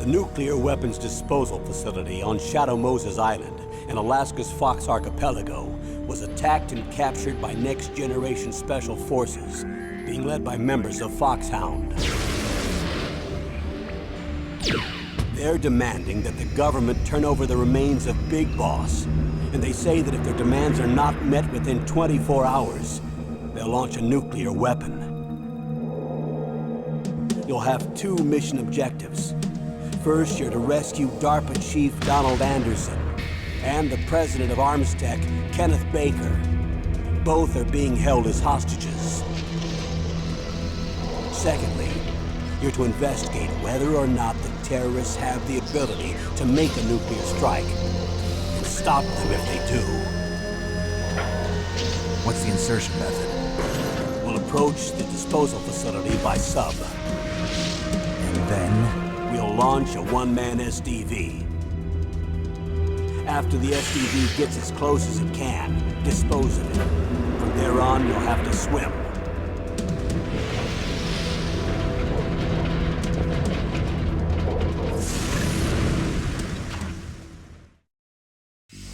The nuclear weapons disposal facility on Shadow Moses Island in Alaska's Fox Archipelago was attacked and captured by next-generation special forces, being led by members of Foxhound. They're demanding that the government turn over the remains of Big Boss, and they say that if their demands are not met within 24 hours, they'll launch a nuclear weapon. You'll have two mission objectives. First, you're to rescue DARPA Chief Donald Anderson and the president of Armstech, Kenneth Baker. Both are being held as hostages. Secondly, you're to investigate whether or not the terrorists have the ability to make a nuclear strike and stop them if they do. What's the insertion method? We'll approach the disposal facility by sub. And then? We'll launch a one-man SDV. After the SDV gets as close as it can, dispose of it. From there on, you'll have to swim.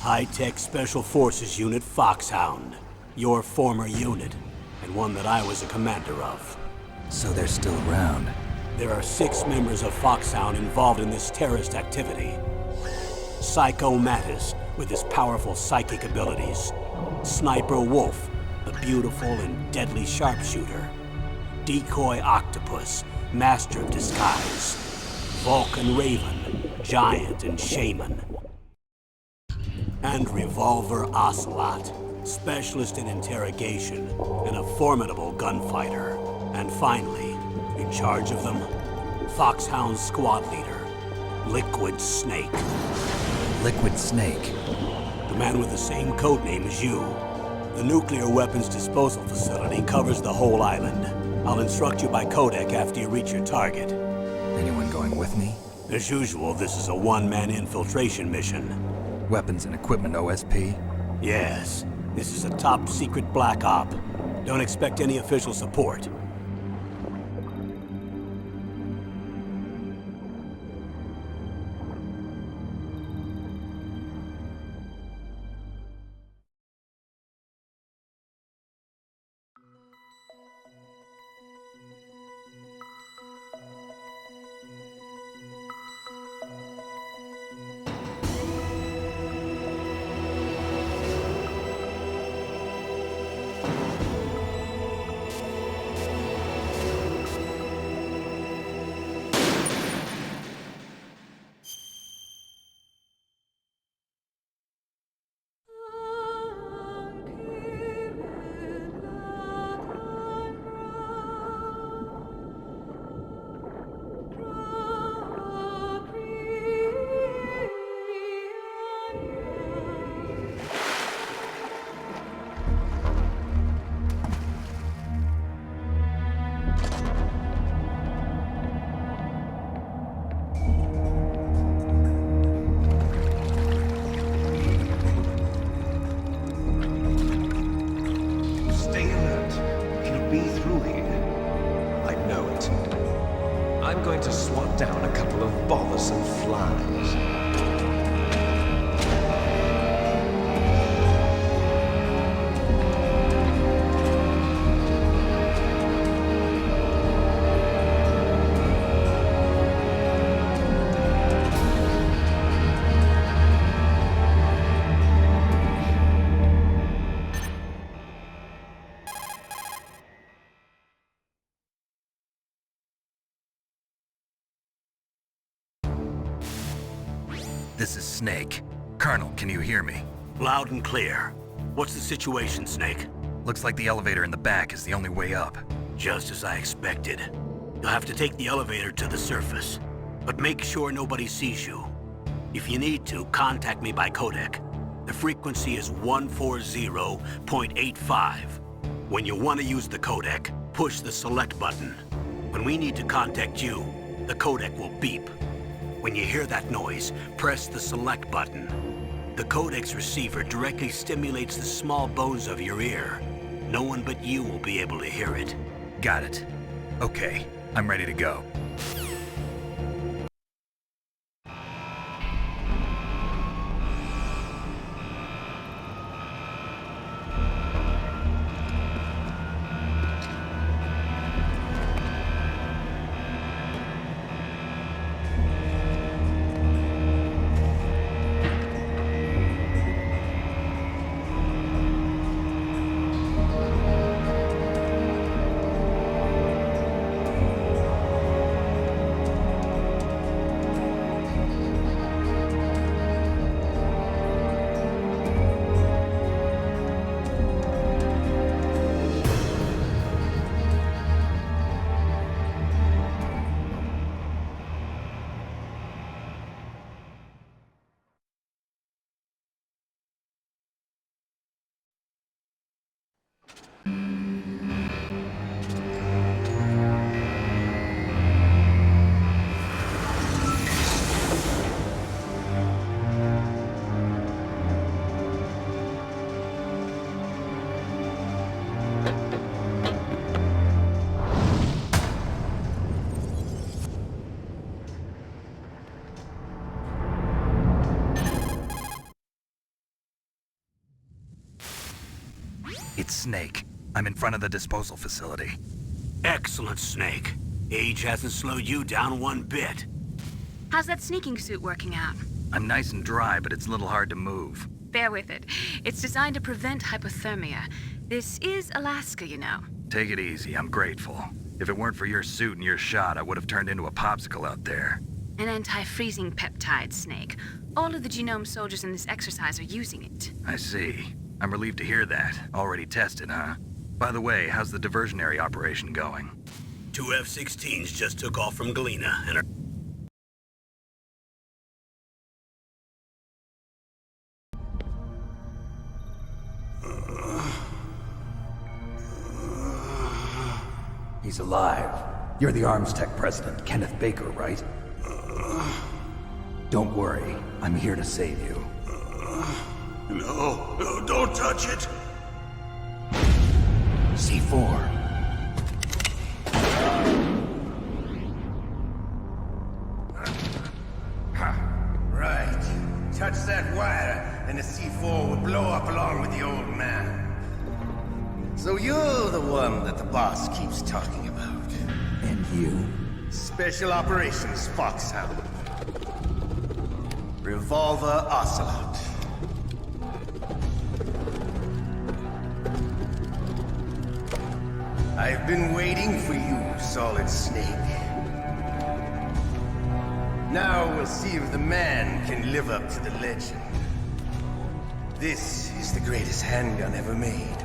High-Tech Special Forces Unit Foxhound. Your former unit, and one that I was a commander of. So they're still around. There are 6 members of Foxhound involved in this terrorist activity. Psycho Mattis, with his powerful psychic abilities. Sniper Wolf, the beautiful and deadly sharpshooter. Decoy Octopus, master of disguise. Vulcan Raven, giant and shaman. And Revolver Ocelot, specialist in interrogation and a formidable gunfighter. And finally, in charge of them, Foxhound's squad leader, Liquid Snake. Liquid Snake? The man with the same codename as you. The nuclear weapons disposal facility covers the whole island. I'll instruct you by codec after you reach your target. Anyone going with me? As usual, this is a one-man infiltration mission. Weapons and equipment OSP? Yes. This is a top-secret black op. Don't expect any official support. I'm going to swat down a couple of bothersome flies. This is Snake. Colonel, can you hear me? Loud and clear. What's the situation, Snake? Looks like the elevator in the back is the only way up. Just as I expected. You'll have to take the elevator to the surface, but make sure nobody sees you. If you need to, contact me by codec. The frequency is 140.85. When you want to use the codec, push the select button. When we need to contact you, the codec will beep. When you hear that noise, press the select button. The codec's receiver directly stimulates the small bones of your ear. No one but you will be able to hear it. Got it. Okay, I'm ready to go. It's Snake. I'm in front of the disposal facility. Excellent, Snake. Age hasn't slowed you down one bit. How's that sneaking suit working out? I'm nice and dry, but it's a little hard to move. Bear with it. It's designed to prevent hypothermia. This is Alaska, you know. Take it easy, I'm grateful. If it weren't for your suit and your shot, I would have turned into a popsicle out there. An anti-freezing peptide, Snake. All of the genome soldiers in this exercise are using it. I see. I'm relieved to hear that. Already tested, huh? By the way, how's the diversionary operation going? 2 F-16s just took off from Galena and are... He's alive. You're the Arms Tech president, Kenneth Baker, right? Don't worry. I'm here to save you. No, don't touch it! C4. Right. Touch that wire, and the C4 will blow up along with the old man. So you're the one that the boss keeps talking about. And you? Special Operations Foxhound. Revolver Ocelot. I've been waiting for you, Solid Snake. Now we'll see if the man can live up to the legend. This is the greatest handgun ever made.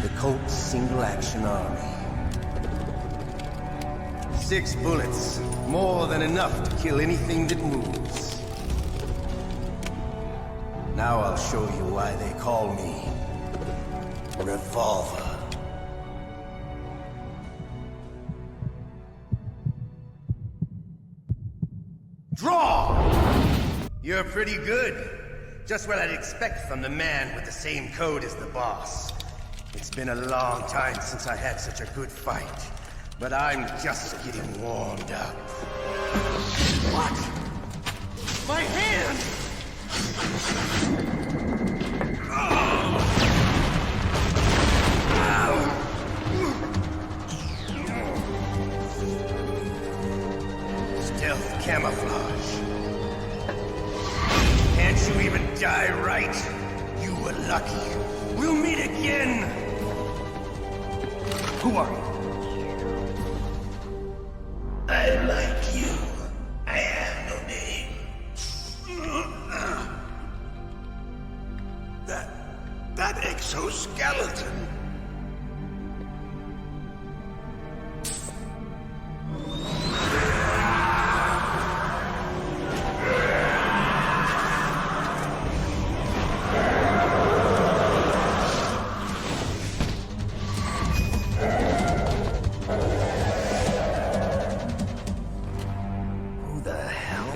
The Colt's Single Action Army. 6 bullets, more than enough to kill anything that moves. Now I'll show you why they call me Revolver. Draw! You're pretty good. Just what I'd expect from the man with the same code as the boss. It's been a long time since I had such a good fight, but I'm just getting warmed up. What? My hand! Stealth camouflage. Can't you even die right? You were lucky. We'll meet again! Who are you? I like you. I have no name. That exoskeleton. Who the hell?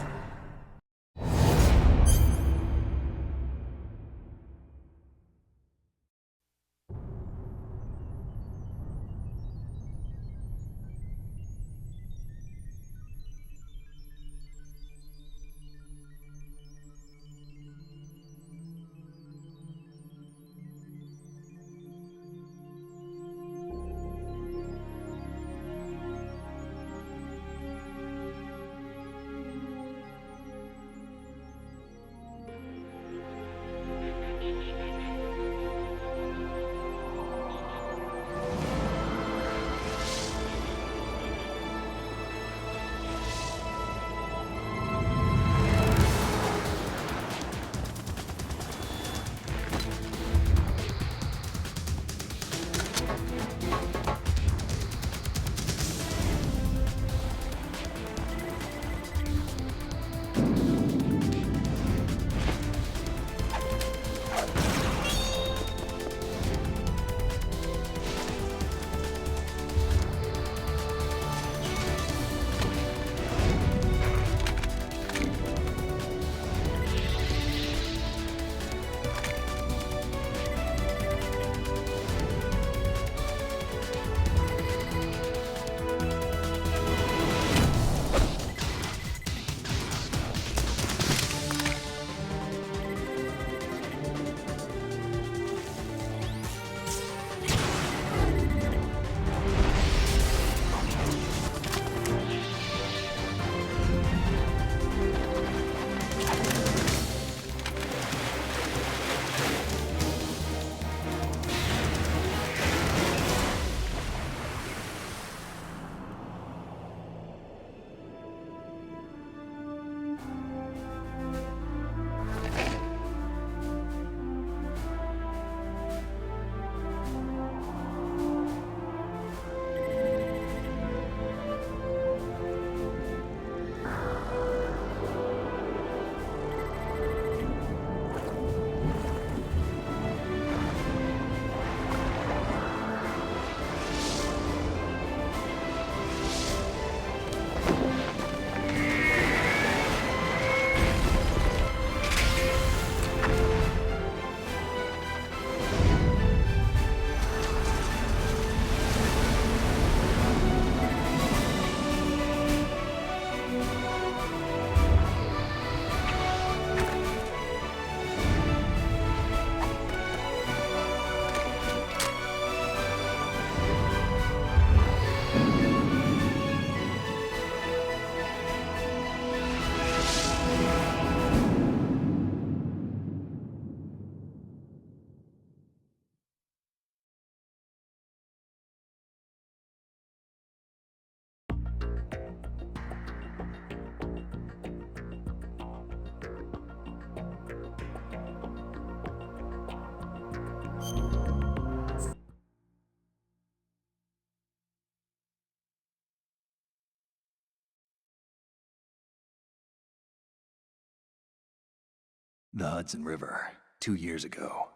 The Hudson River, 2 years ago.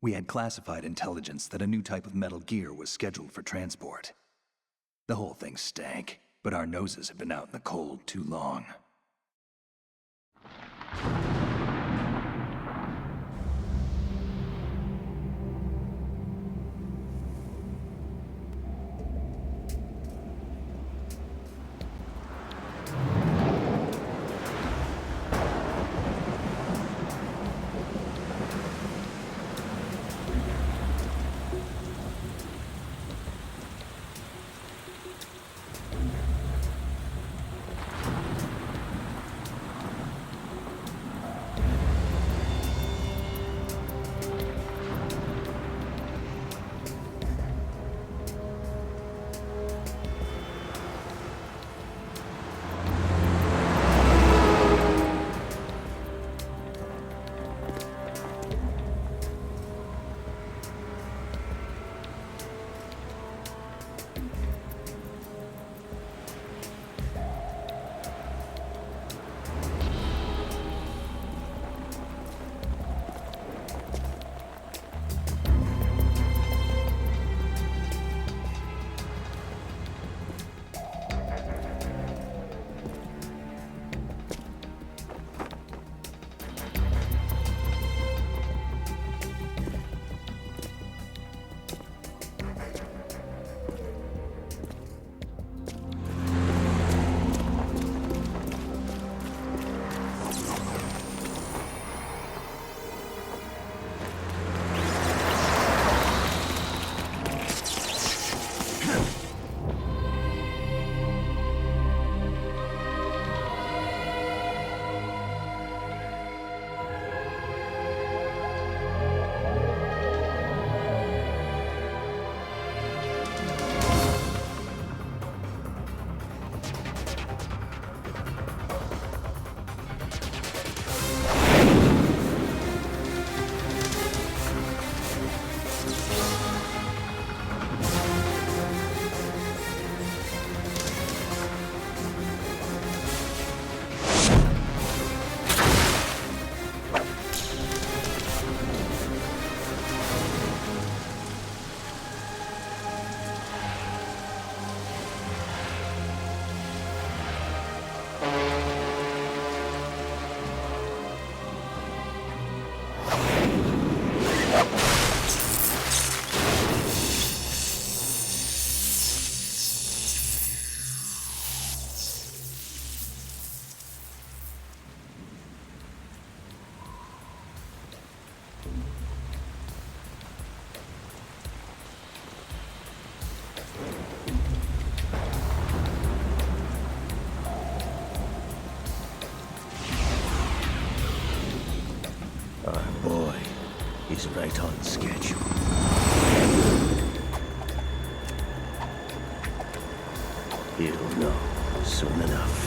We had classified intelligence that a new type of metal gear was scheduled for transport. The whole thing stank, but our noses had been out in the cold too long. He's right on schedule. He'll know soon enough.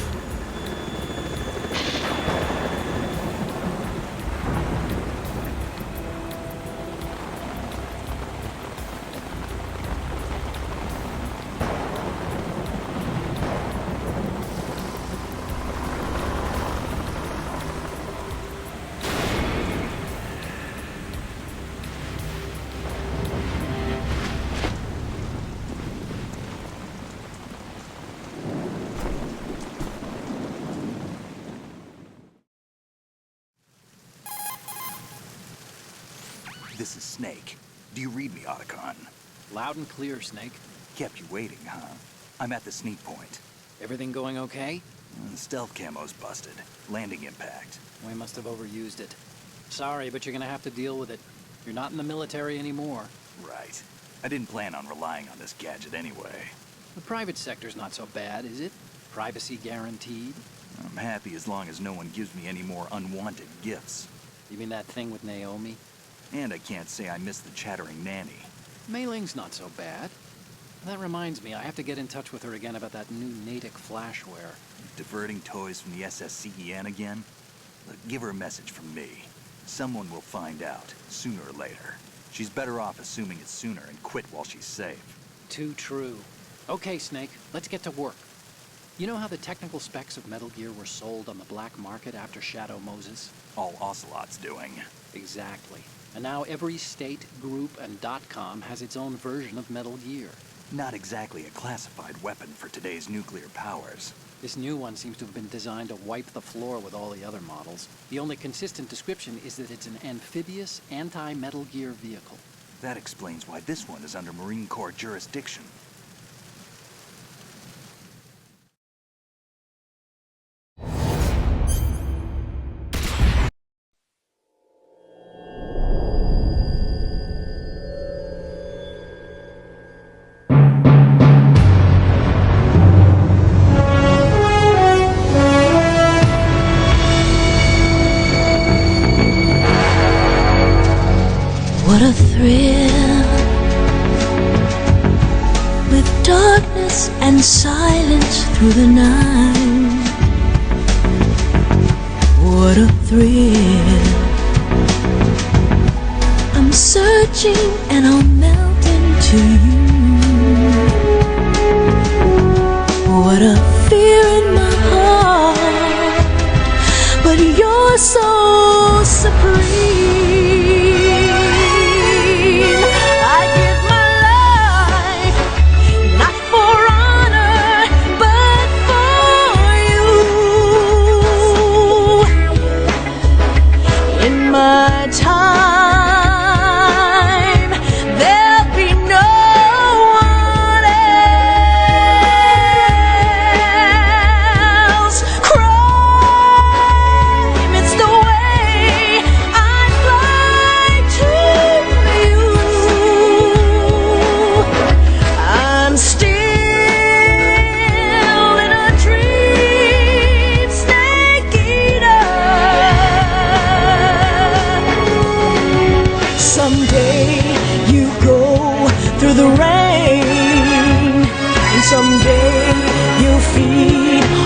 This is Snake. Do you read me, Otacon? Loud and clear, Snake. Kept you waiting, huh? I'm at the sneak point. Everything going okay? The stealth camo's busted. Landing impact. We must have overused it. Sorry, but you're gonna have to deal with it. You're not in the military anymore. Right. I didn't plan on relying on this gadget anyway. The private sector's not so bad, is it? Privacy guaranteed? I'm happy as long as no one gives me any more unwanted gifts. You mean that thing with Naomi? And I can't say I miss the chattering nanny. Mei Ling's not so bad. That reminds me, I have to get in touch with her again about that new Natick flashware. Diverting toys from the SSCEN again? Look, give her a message from me. Someone will find out, sooner or later. She's better off assuming it's sooner and quit while she's safe. Too true. Okay, Snake, let's get to work. You know how the technical specs of Metal Gear were sold on the black market after Shadow Moses? All Ocelot's doing. Exactly. And now every state, group, and .com has its own version of Metal Gear. Not exactly a classified weapon for today's nuclear powers. This new one seems to have been designed to wipe the floor with all the other models. The only consistent description is that it's an amphibious, anti-Metal Gear vehicle. That explains why this one is under Marine Corps jurisdiction. What a thrill, with darkness and silence through the night. What a thrill, I'm searching and I'll melt into you. What a fear in my heart, but you're so supreme.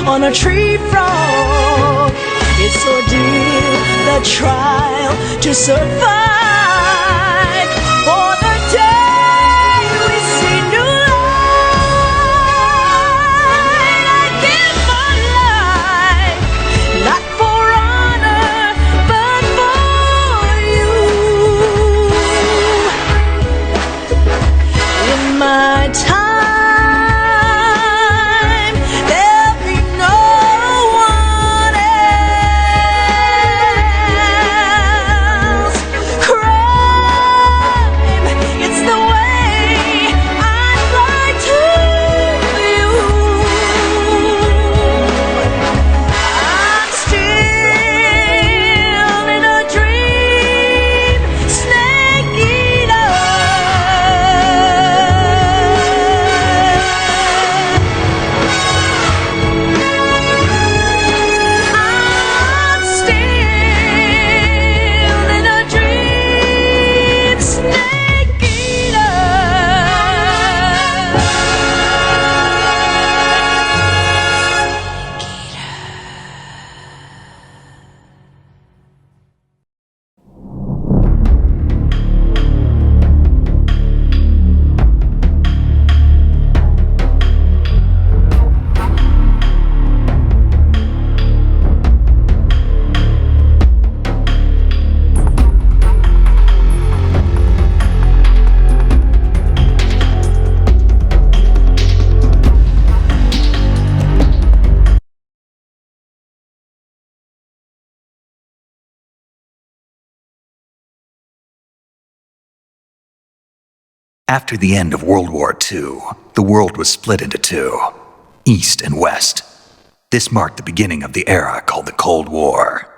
On a tree frog, it's ordeal, the trial to survive. For the day we see new light, I give my life, not for honor, but for you. In my time, After the end of World War II, the world was split into two, East and West. This marked the beginning of the era called the Cold War.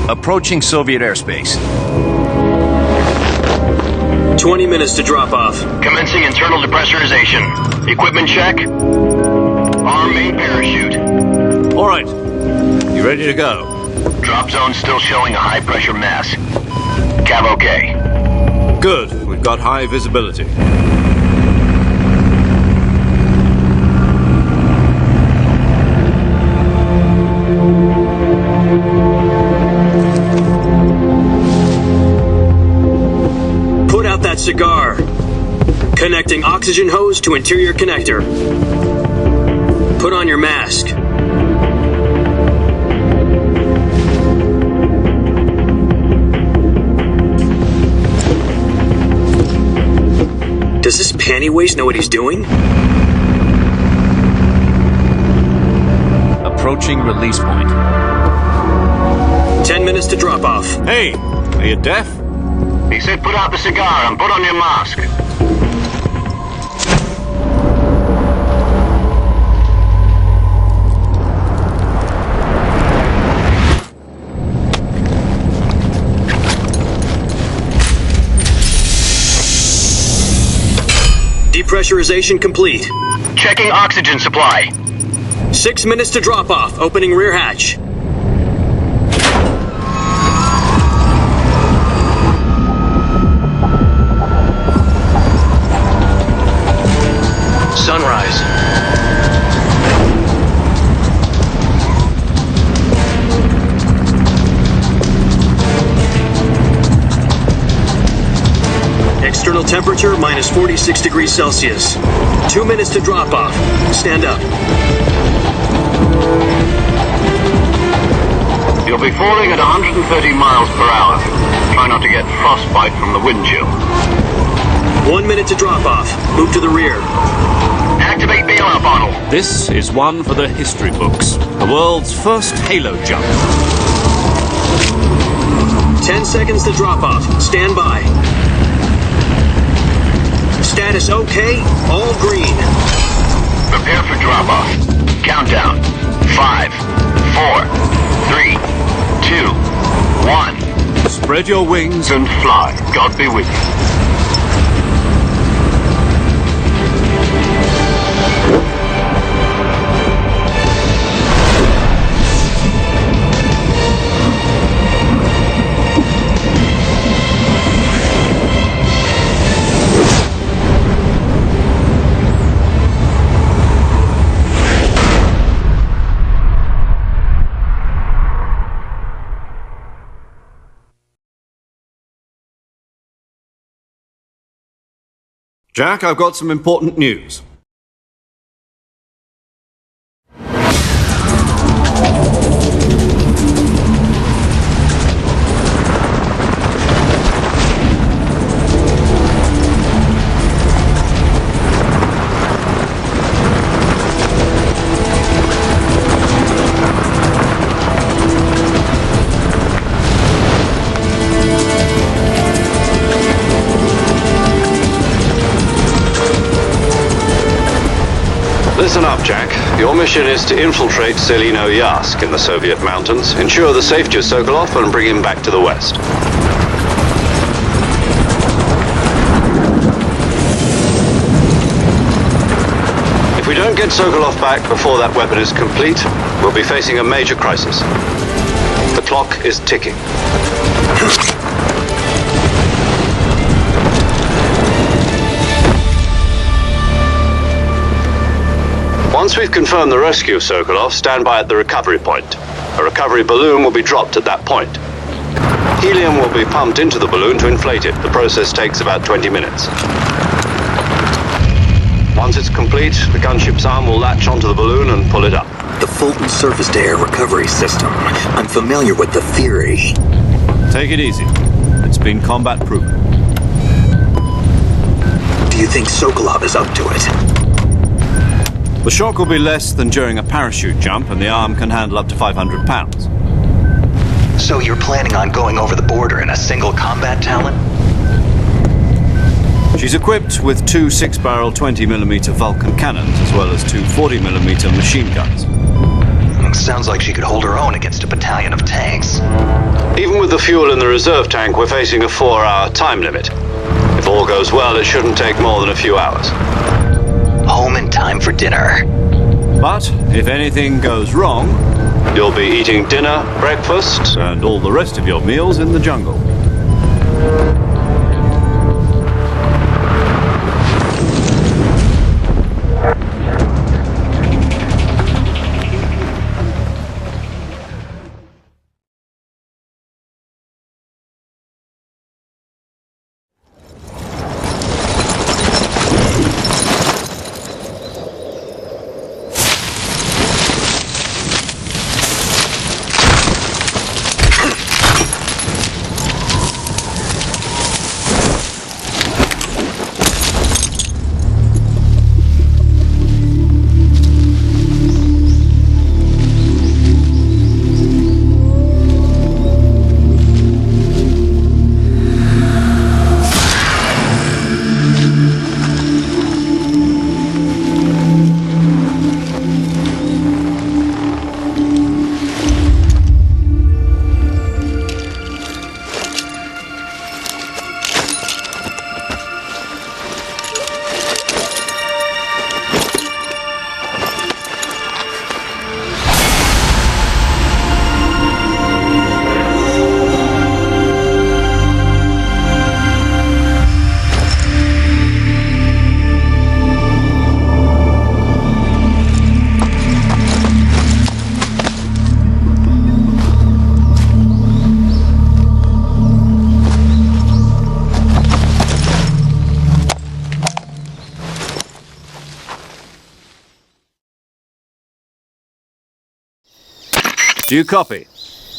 Approaching Soviet airspace. 20 minutes to drop off. Commencing internal depressurization. Equipment check. Arm main parachute. All right. You ready to go? Drop zone still showing a high pressure mass. Cav okay. Good. We've got high visibility. Put out that cigar. Connecting oxygen hose to interior connector. Put on your mask. Does this panty waste know what he's doing? Approaching release point. 10 minutes to drop off. Hey, are you deaf? He said put out the cigar and put on your mask. Depressurization complete. Checking oxygen supply. 6 minutes to drop off. Opening rear hatch. Sunrise. External temperature minus 46 degrees Celsius. 2 minutes to drop off. Stand up. You'll be falling at 130 miles per hour. Try not to get frostbite from the wind chill. 1 minute to drop off. Move to the rear. Activate bailout bottle. This is one for the history books. The world's first halo jump. 10 seconds to drop off. Stand by. Status okay. All green. Prepare for drop off. Countdown. 5, 4, 3, 2, 1. Spread your wings and fly. God be with you. Jack, I've got some important news. Listen up, Jack. Your mission is to infiltrate Selino Yask in the Soviet mountains, ensure the safety of Sokolov, and bring him back to the West. If we don't get Sokolov back before that weapon is complete, we'll be facing a major crisis. The clock is ticking. Once we've confirmed the rescue of Sokolov, stand by at the recovery point. A recovery balloon will be dropped at that point. Helium will be pumped into the balloon to inflate it. The process takes about 20 minutes. Once it's complete, the gunship's arm will latch onto the balloon and pull it up. The Fulton surface-to-air recovery system. I'm familiar with the theory. Take it easy. It's been combat-proven. Do you think Sokolov is up to it? The shock will be less than during a parachute jump, and the arm can handle up to 500 pounds. So you're planning on going over the border in a single combat Talon? She's equipped with two 6-barrel 20mm Vulcan cannons, as well as two 40mm machine guns. Sounds like she could hold her own against a battalion of tanks. Even with the fuel in the reserve tank, we're facing a 4-hour time limit. If all goes well, it shouldn't take more than a few hours. Home in time for dinner. But if anything goes wrong, you'll be eating dinner, breakfast, and all the rest of your meals in the jungle. Do you copy?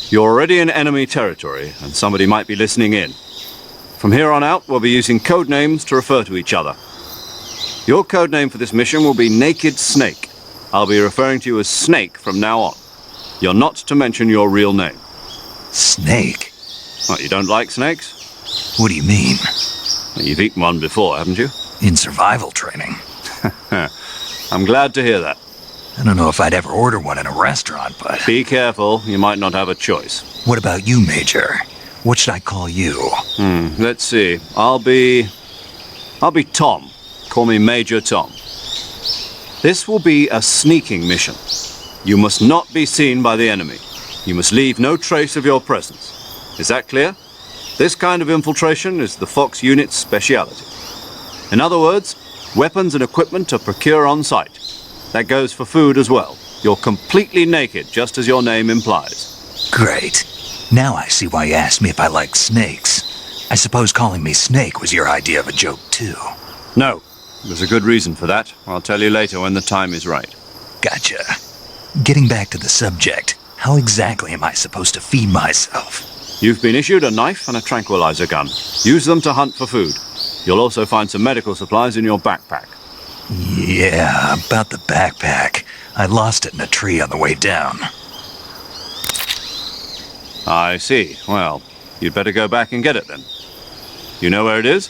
You're already in enemy territory, and somebody might be listening in. From here on out, we'll be using code names to refer to each other. Your code name for this mission will be Naked Snake. I'll be referring to you as Snake from now on. You're not to mention your real name. Snake? What, you don't like snakes? What do you mean? Well, you've eaten one before, haven't you? In survival training. I'm glad to hear that. I don't know if I'd ever order one in a restaurant, but... Be careful, you might not have a choice. What about you, Major? What should I call you? Let's see. I'll be Tom. Call me Major Tom. This will be a sneaking mission. You must not be seen by the enemy. You must leave no trace of your presence. Is that clear? This kind of infiltration is the Fox unit's speciality. In other words, weapons and equipment are procured on site. That goes for food as well. You're completely naked, just as your name implies. Great. Now I see why you asked me if I like snakes. I suppose calling me Snake was your idea of a joke, too. No. There's a good reason for that. I'll tell you later when the time is right. Gotcha. Getting back to the subject, how exactly am I supposed to feed myself? You've been issued a knife and a tranquilizer gun. Use them to hunt for food. You'll also find some medical supplies in your backpack. Yeah, about the backpack. I lost it in a tree on the way down. I see. Well, you'd better go back and get it then. You know where it is?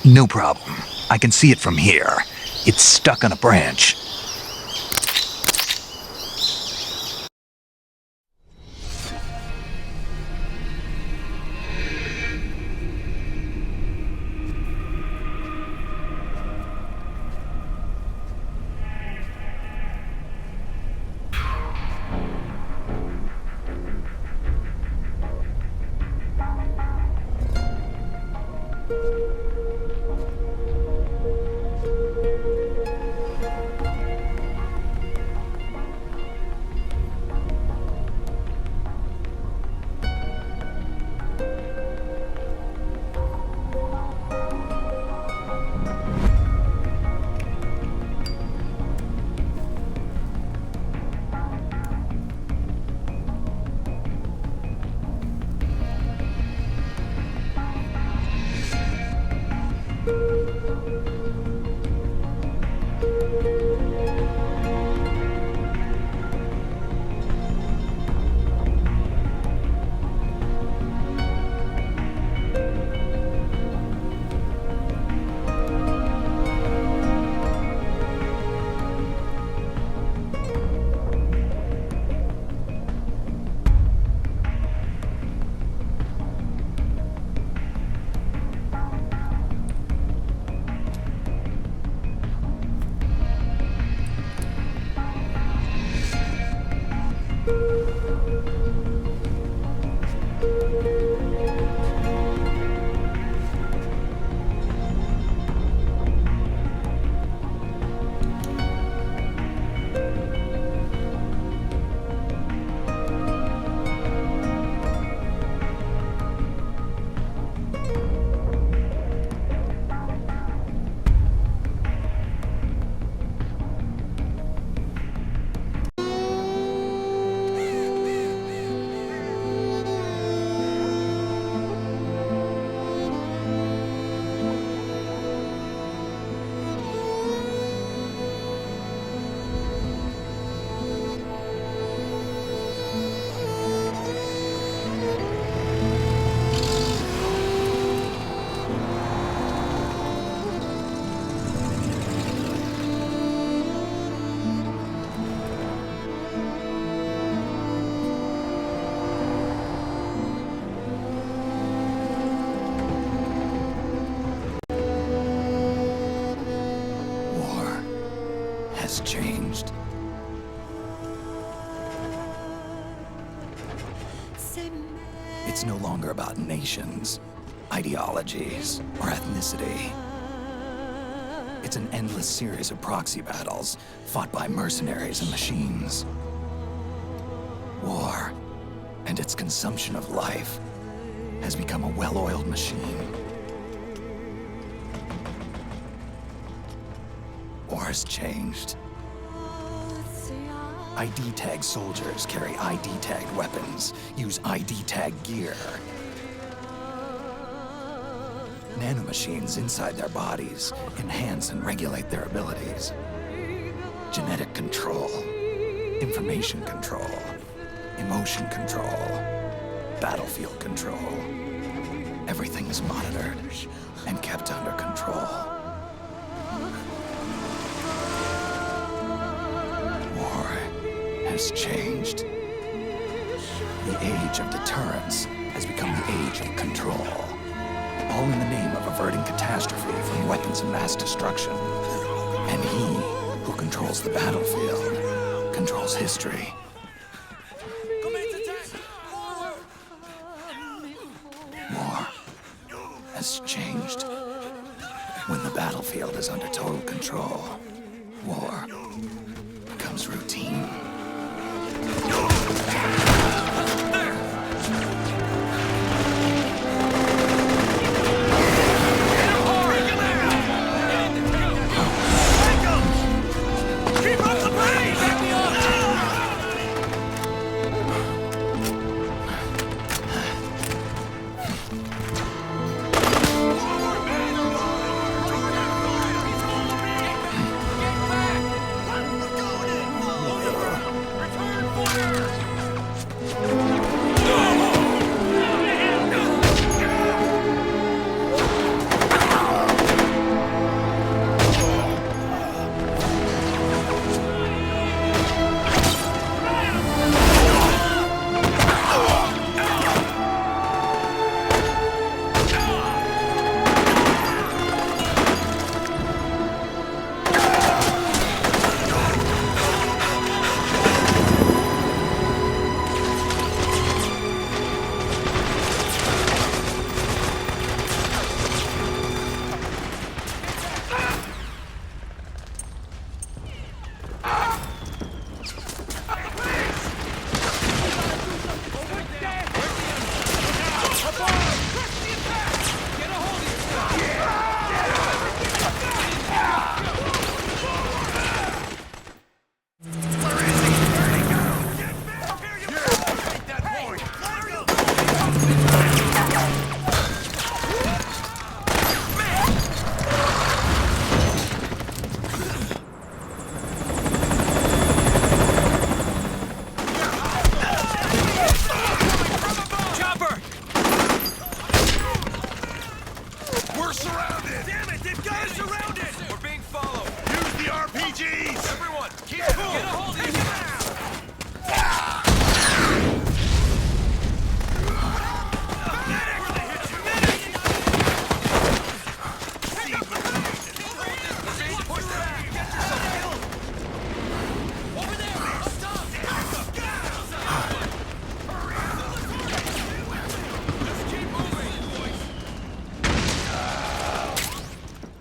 No problem. I can see it from here. It's stuck on a branch. has changed. It's no longer about nations, ideologies, or ethnicity. It's an endless series of proxy battles fought by mercenaries and machines. War and its consumption of life has become a well-oiled machine. War's changed. ID-tagged soldiers carry ID-tagged weapons, use ID-tagged gear. Nanomachines inside their bodies enhance and regulate their abilities. Genetic control, information control, emotion control, battlefield control. Everything's monitored and kept under control. War has changed. The age of deterrence has become the age of control. All in the name of averting catastrophe from weapons of mass destruction. And he who controls the battlefield controls history. War has changed. When the battlefield is under total control, war becomes routine.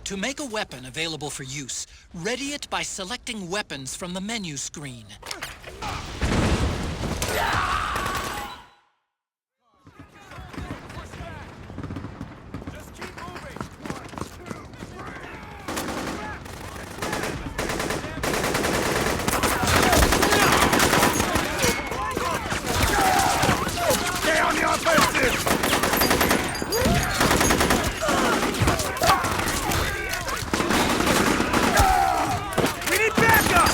To make a weapon available for use, ready it by selecting weapons from the menu screen. Stay on the offensive! We need backup!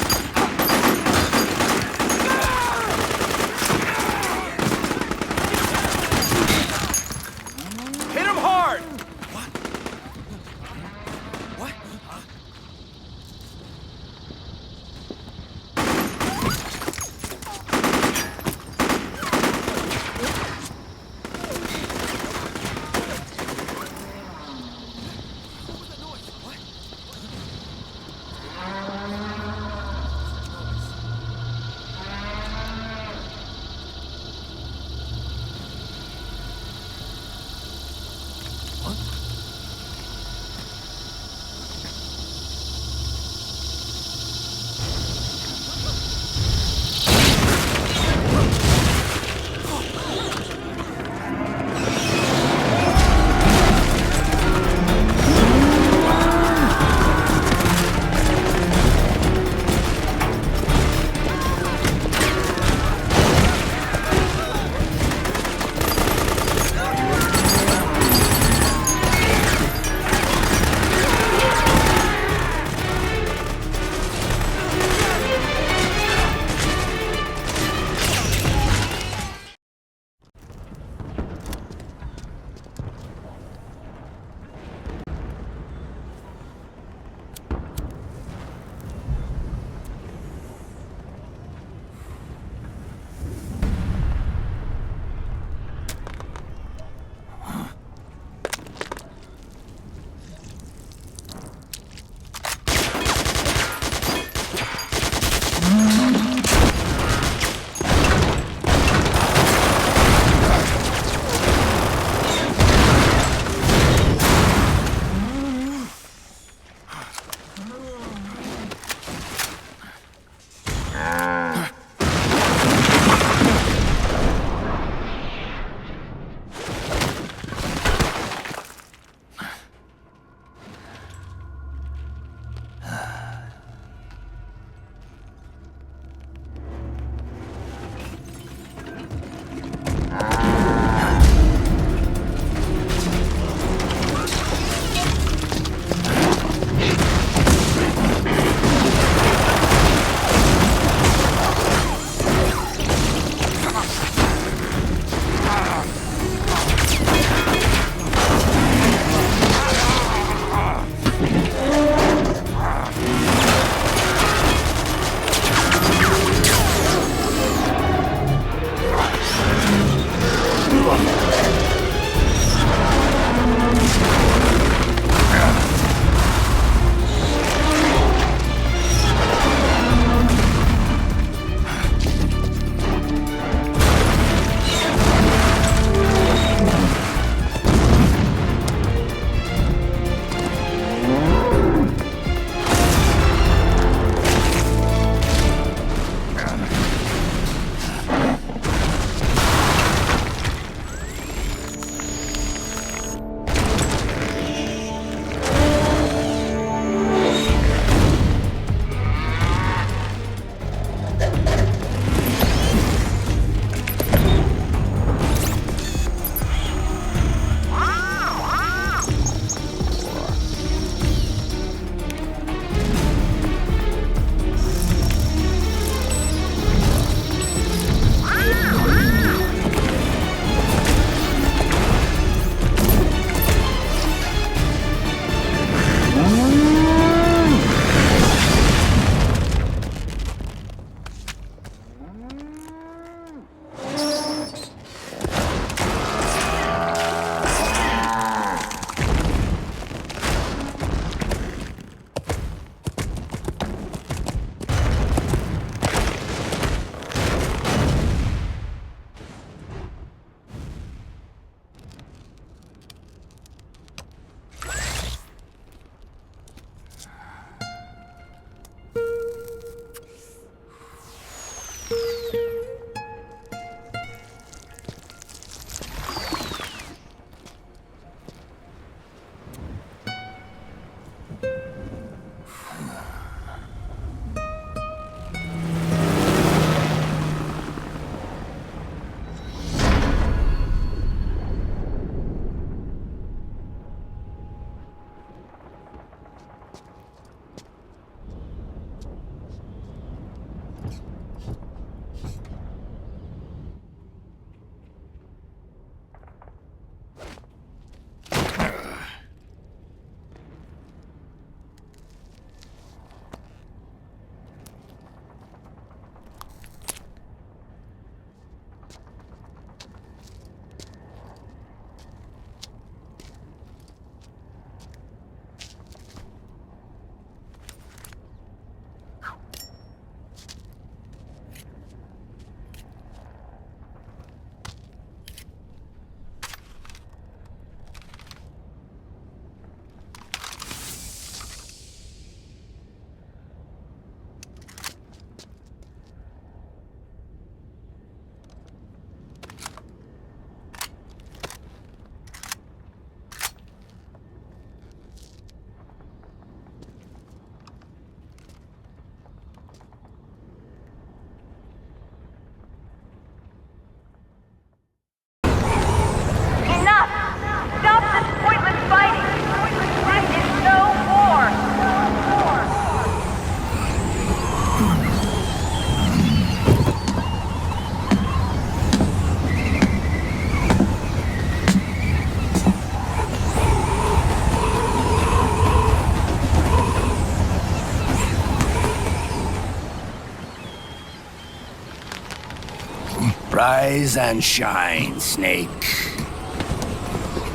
Rise and shine, Snake.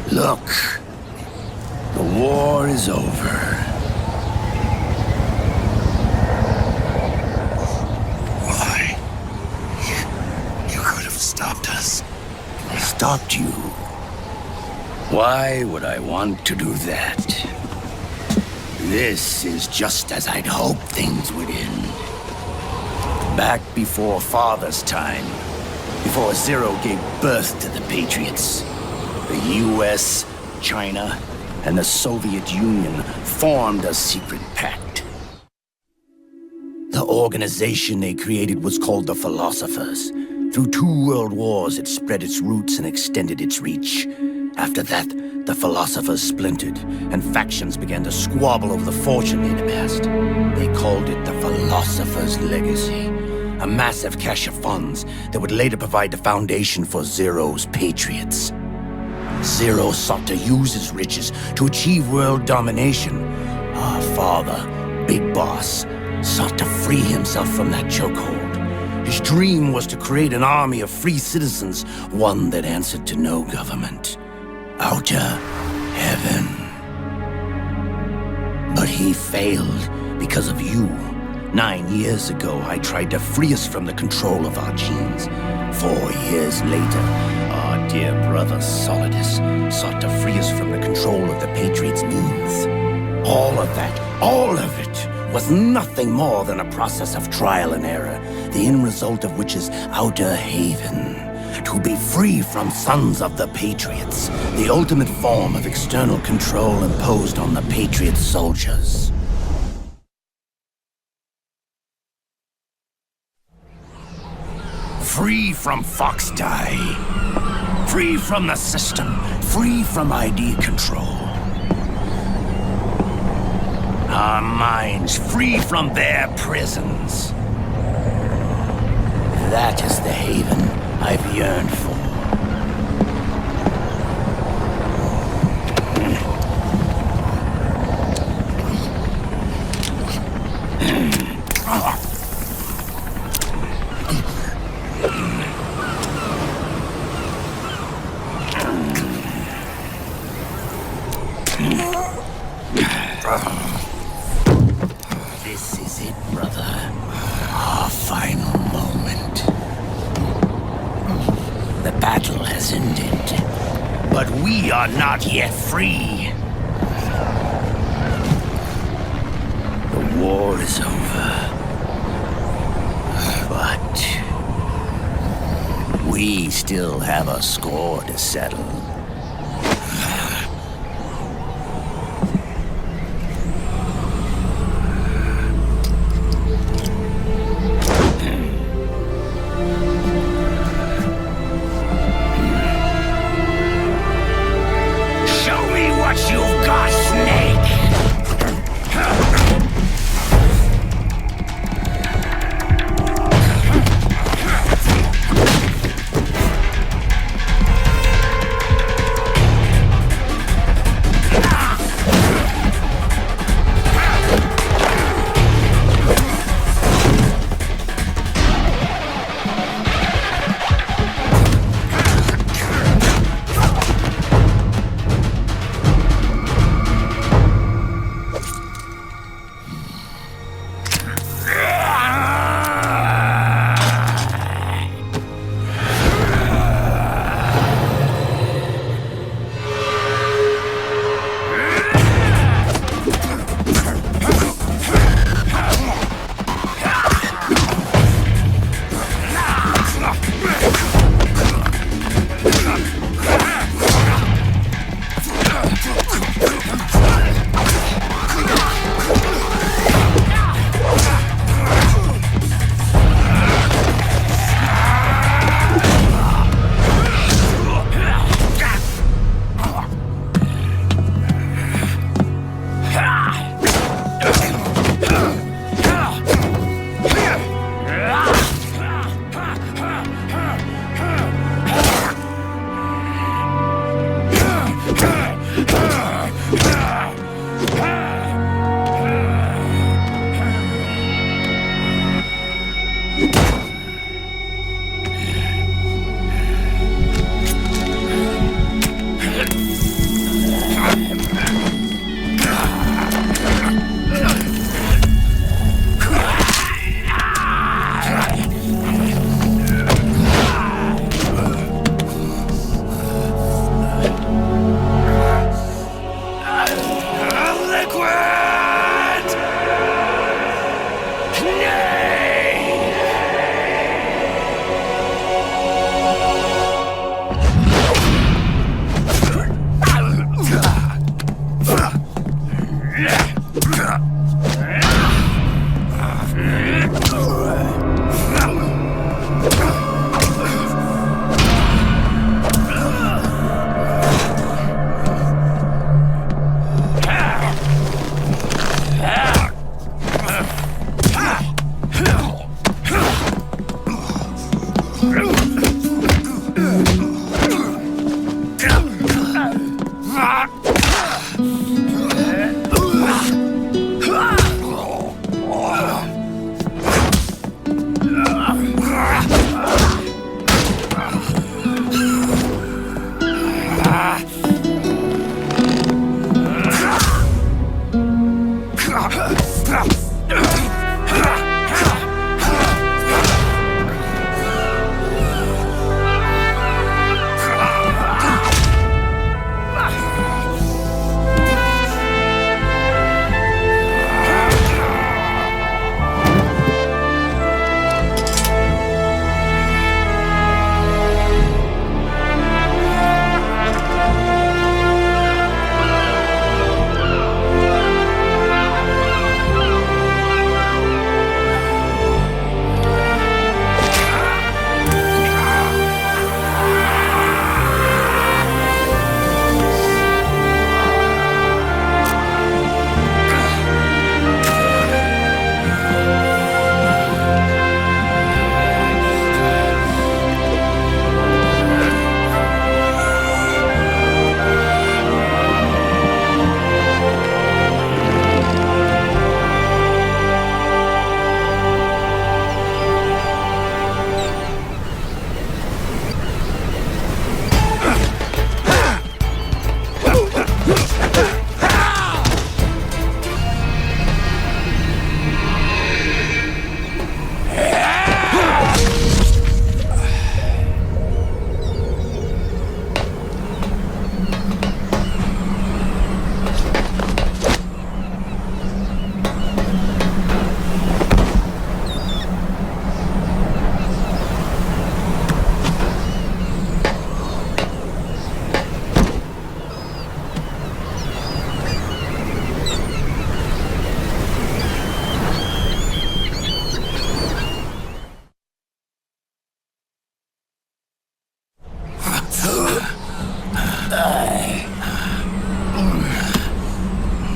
Look, the war is over. Why? You could have stopped us. I stopped you. Why would I want to do that? This is just as I'd hoped things would end. Back before Father's time, before Zero gave birth to the Patriots, the US, China, and the Soviet Union formed a secret pact. The organization they created was called the Philosophers. Through 2 world wars, it spread its roots and extended its reach. After that, the Philosophers splintered, and factions began to squabble over the fortune they'd amassed. They called it the Philosopher's Legacy, a massive cache of funds that would later provide the foundation for Zero's Patriots. Zero sought to use his riches to achieve world domination. Our father, Big Boss, sought to free himself from that chokehold. His dream was to create an army of free citizens, one that answered to no government. Outer heaven. But he failed because of you. 9 years ago, I tried to free us from the control of our genes. 4 years later, our dear brother Solidus sought to free us from the control of the Patriots' means. All of it was nothing more than a process of trial and error, the end result of which is Outer Haven. To be free from sons of the Patriots, the ultimate form of external control imposed on the Patriot soldiers. Free from Foxdie. Free from the system. Free from ID control. Our minds free from their prisons. That is the haven I've yearned for. This is it, brother. Our final moment. The battle has ended, but we are not yet free. The war is over, but we still have a score to settle.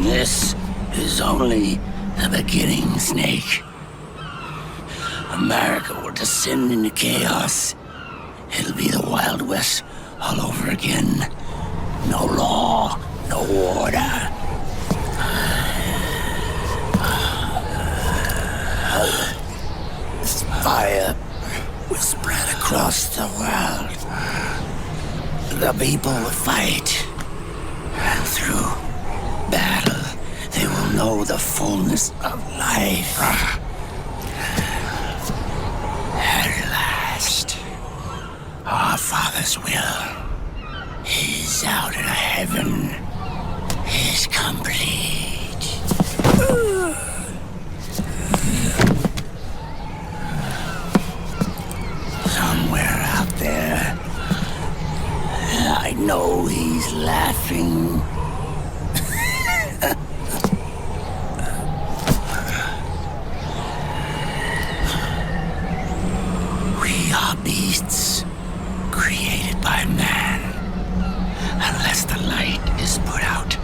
This is only the beginning, Snake. America will descend into chaos. It'll be the Wild West all over again. No law, no order. This fire will spread across the world. The people will fight. And through battle, they will know the fullness of life. At last, our Father's will is out in heaven, is complete. Somewhere out there, I know he's laughing. We are beasts created by man. Unless the light is put out,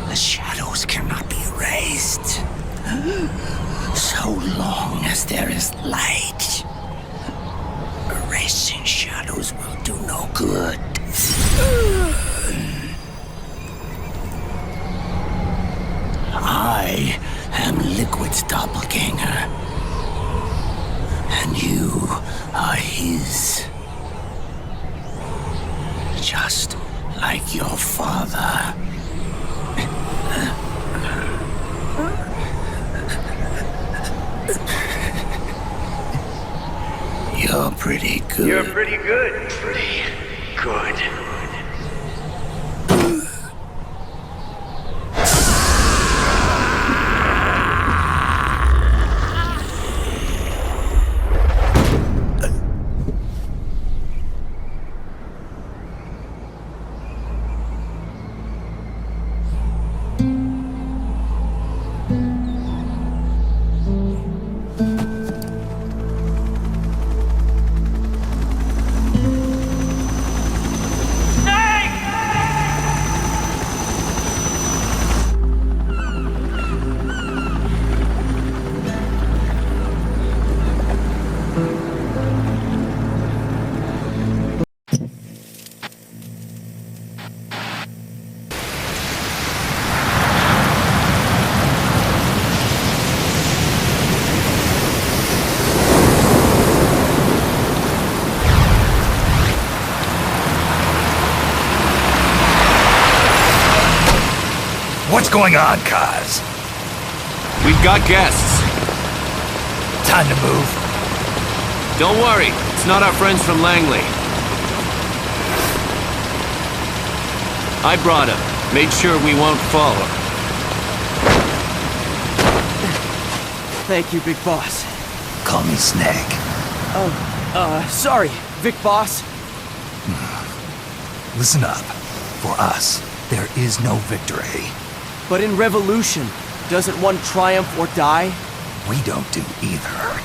the shadows cannot be erased. So long as there is light, erasing shadows will do no good. I am Liquid's doppelganger, and you are his. Just like your father. You're pretty good. You're pretty good. Pretty good. What's going on, Kaz? We've got guests. Time to move. Don't worry, it's not our friends from Langley. I brought him. Made sure we won't fall. Thank you, Big Boss. Call me Snake. Sorry, Vic Boss. Listen up. For us, there is no victory. But in Revolution, doesn't one triumph or die? We don't do either.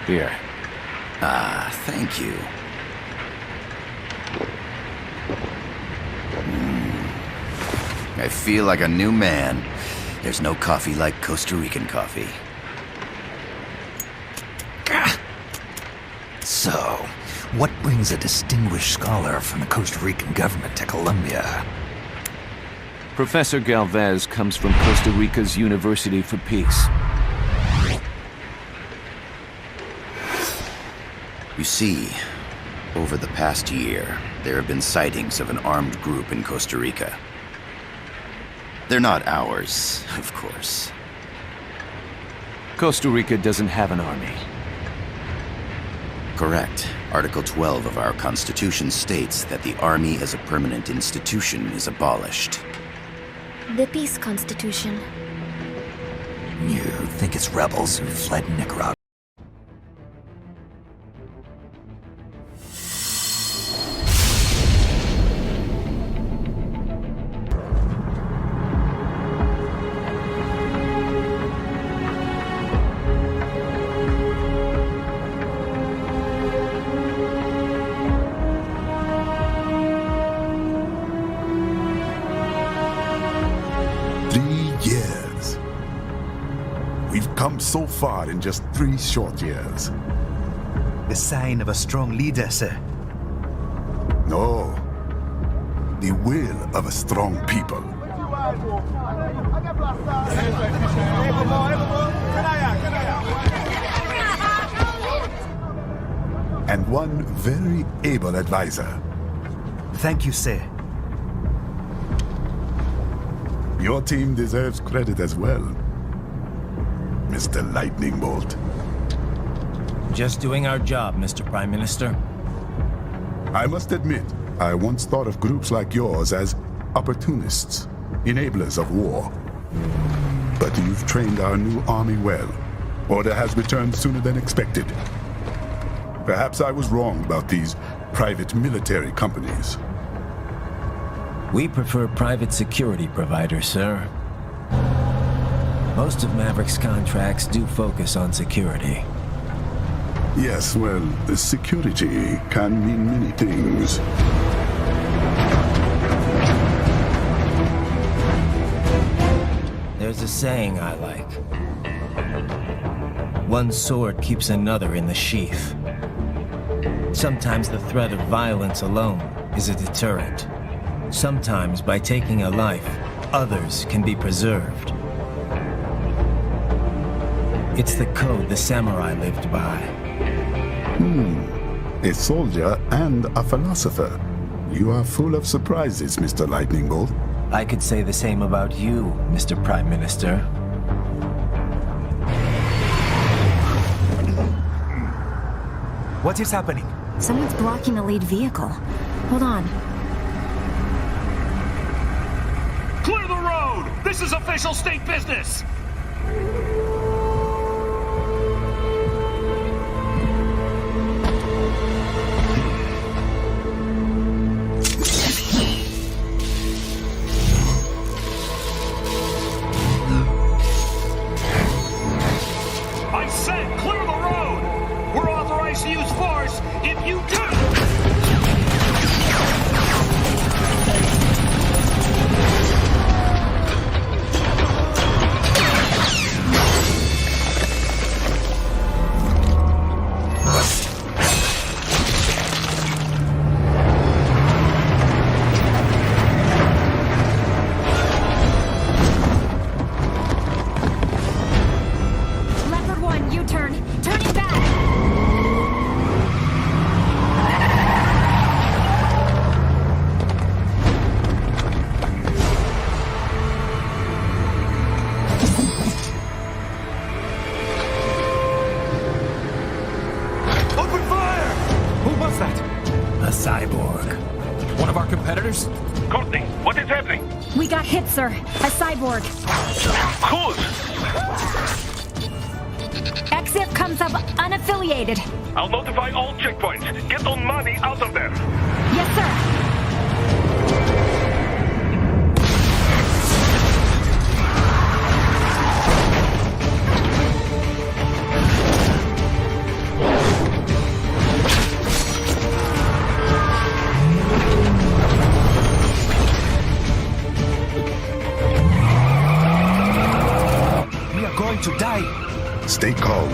Here. Thank you. I feel like a new man. There's no coffee like Costa Rican coffee. So, what brings a distinguished scholar from the Costa Rican government to Colombia? Professor Galvez comes from Costa Rica's University for Peace. You see, over the past year, there have been sightings of an armed group in Costa Rica. They're not ours, of course. Costa Rica doesn't have an army. Correct. Article 12 of our Constitution states that the Army as a permanent institution is abolished. The Peace Constitution. You think it's rebels who fled Nicaragua? So far in just 3 short years. The sign of a strong leader, sir. No. The will of a strong people. And one very able advisor. Thank you, sir. Your team deserves credit as well, Mr. Lightning Bolt. Just doing our job, Mr. Prime Minister. I must admit, I once thought of groups like yours as opportunists, enablers of war. But you've trained our new army well. Order has returned sooner than expected. Perhaps I was wrong about these private military companies. We prefer private security providers, sir. Most of Maverick's contracts do focus on security. Yes, well, security can mean many things. There's a saying I like. One sword keeps another in the sheath. Sometimes the threat of violence alone is a deterrent. Sometimes by taking a life, others can be preserved. It's the code the samurai lived by. A soldier and a philosopher. You are full of surprises, Mr. Lightning Bolt. I could say the same about you, Mr. Prime Minister. What is happening? Someone's blocking the lead vehicle. Hold on. Clear the road! This is official state business! I said clear the road! We're authorized to use force if you do! happening? We got hit, sir. A cyborg. Whose? Exit comes up unaffiliated. I'll notify all checkpoints. Get on money out of there. Yes, sir. We are going to die. Stay calm.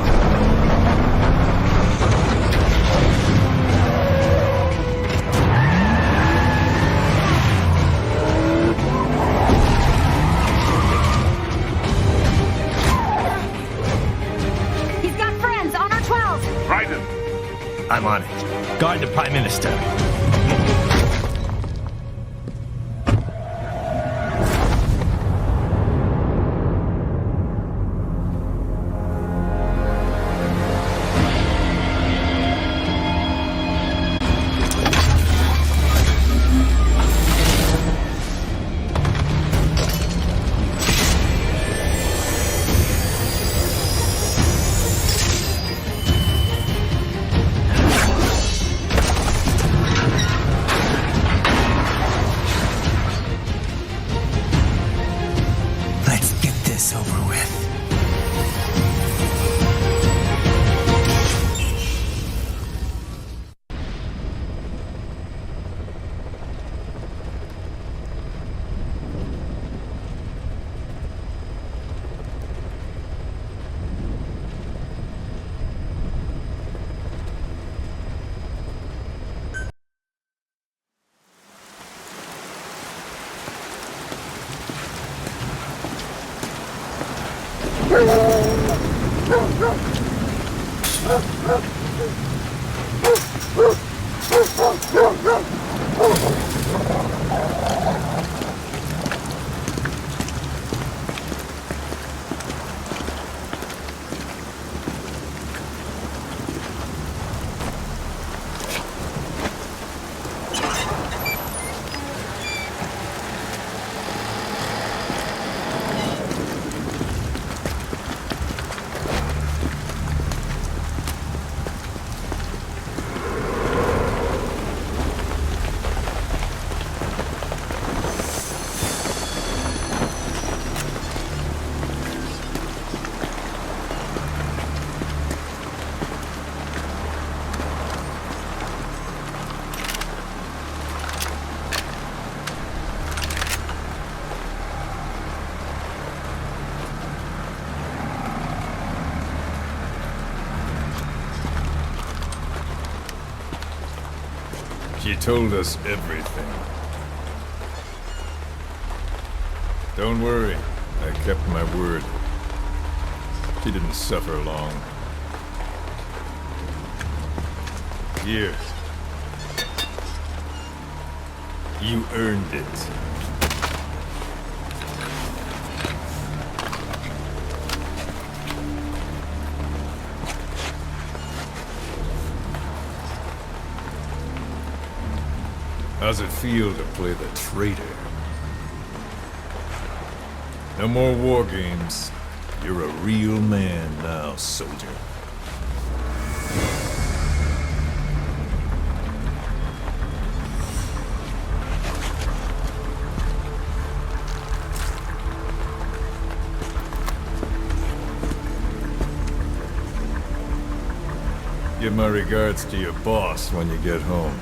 He's got friends on our 12. Ryzen. I'm on it. Guard the Prime Minister. Let's get this over with. She told us everything. Don't worry, I kept my word. She didn't suffer long. Here. You earned it. How's it feel to play the traitor? No more war games. You're a real man now, soldier. Give my regards to your boss when you get home.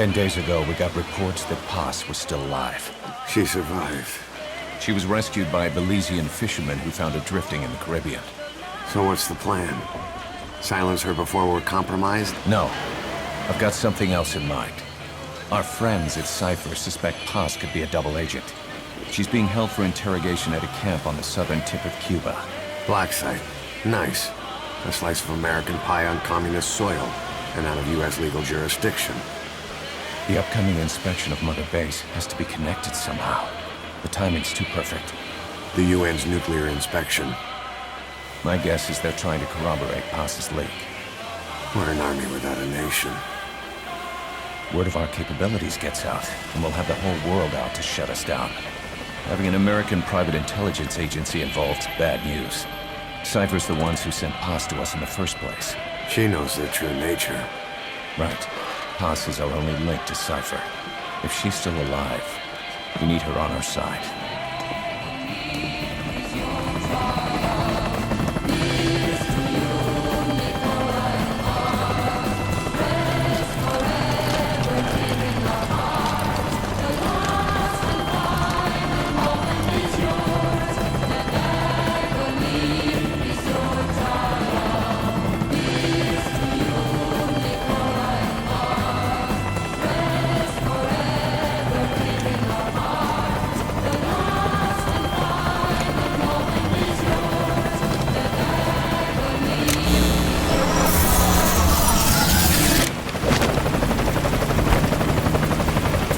10 days ago, we got reports that Paz was still alive. She survived. She was rescued by a Belizean fisherman who found her drifting in the Caribbean. So what's the plan? Silence her before we're compromised? No. I've got something else in mind. Our friends at Cypher suspect Paz could be a double agent. She's being held for interrogation at a camp on the southern tip of Cuba. Black site. Nice. A slice of American pie on communist soil, and out of U.S. legal jurisdiction. The upcoming inspection of Mother Base has to be connected somehow. The timing's too perfect. The UN's nuclear inspection. My guess is they're trying to corroborate Paz's leak. We're an army without a nation. Word of our capabilities gets out, and we'll have the whole world out to shut us down. Having an American private intelligence agency involved's bad news. Cypher's the ones who sent Paz to us in the first place. She knows their true nature. Right. Paz is our only link to Cypher. If she's still alive, we need her on our side.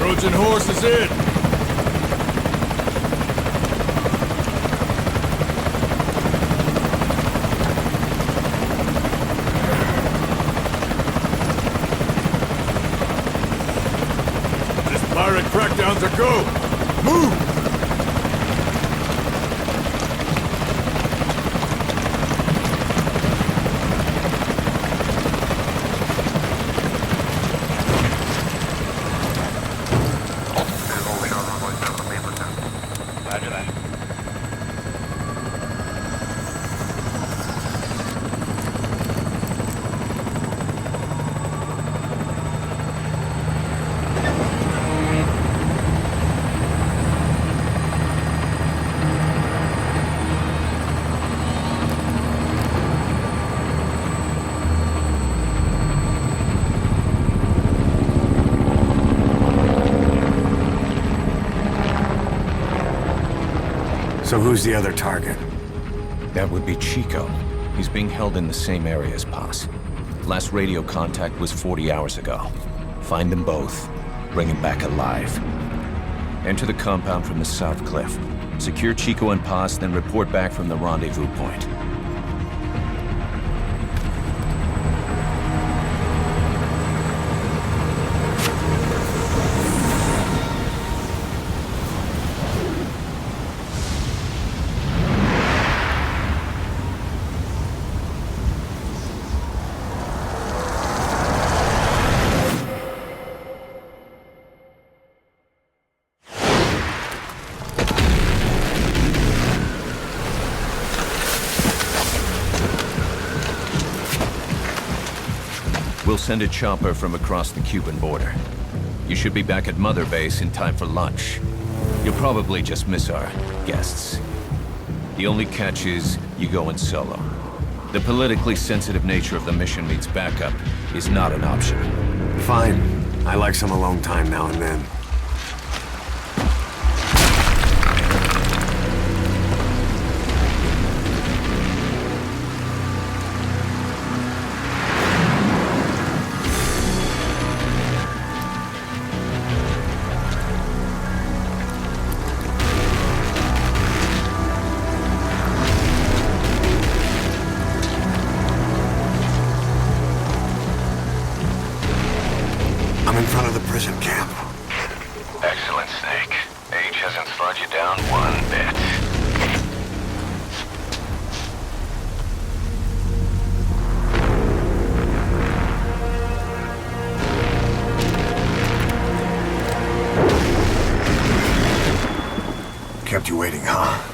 Trojan horse is in! This pirate crackdown's a go! Move! So who's the other target? That would be Chico. He's being held in the same area as Paz. Last radio contact was 40 hours ago. Find them both. Bring him back alive. Enter the compound from the south cliff. Secure Chico and Paz, then report back from the rendezvous point. We'll send a chopper from across the Cuban border. You should be back at Mother Base in time for lunch. You'll probably just miss our guests. The only catch is you go in solo. The politically sensitive nature of the mission meets backup is not an option. Fine. I like some alone time now and then. I'm in front of the prison camp. Excellent, Snake. Age hasn't slowed you down one bit. Kept you waiting, huh?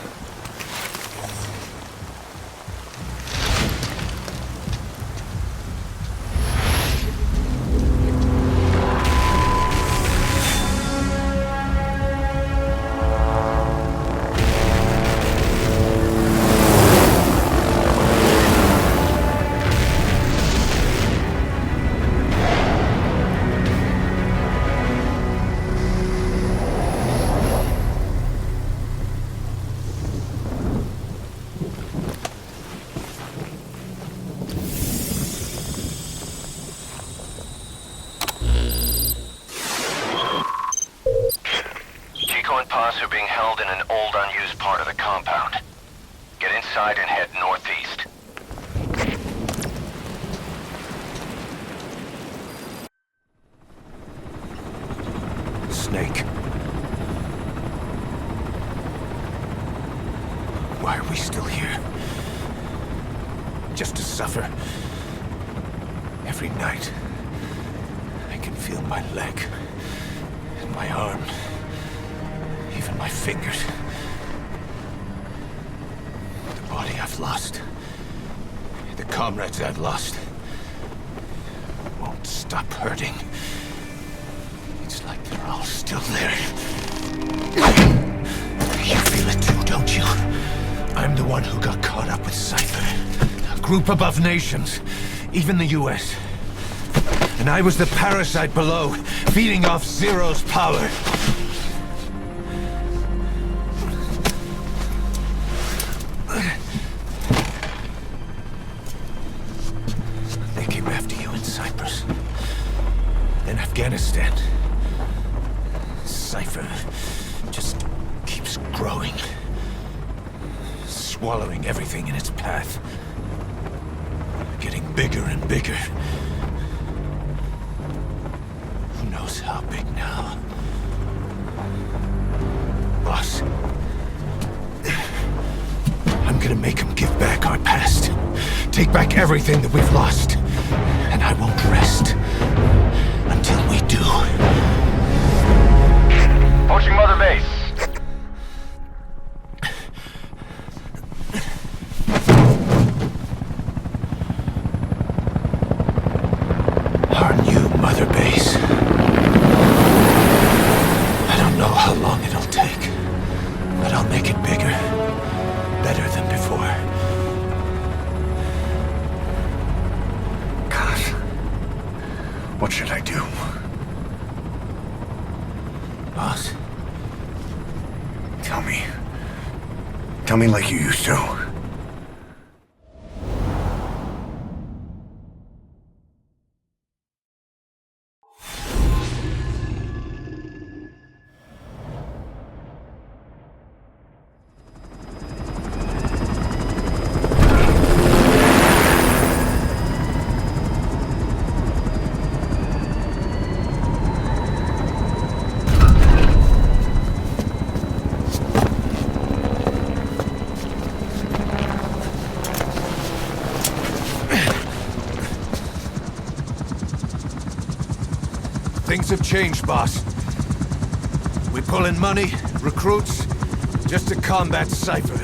boss are being held in an old unused part of the compound. Get inside and head northeast. Snake. Why are we still here? Just to suffer? Every night, I can feel my leg, and my arm, even my fingers. The body I've lost, the comrades I've lost, won't stop hurting. It's like they're all still there. You feel it too, don't you? I'm the one who got caught up with Cypher. A group above nations, even the US. And I was the parasite below, feeding off Zero's power. They came after you in Cyprus. Then Afghanistan. Cypher just keeps growing. Swallowing everything in its path. Getting bigger and bigger. Who knows how big now? Boss. I'm gonna make him give back our past. Take back everything that we've lost. And I won't rest until we do. Approaching Mother Base. Our new Mother Base. I don't know how long it'll take, but I'll make it bigger. Better than before. God. What should I do? Boss? Tell me. Tell me like you used to. Things have changed, boss. We pull in money, recruits, just to combat Cypher.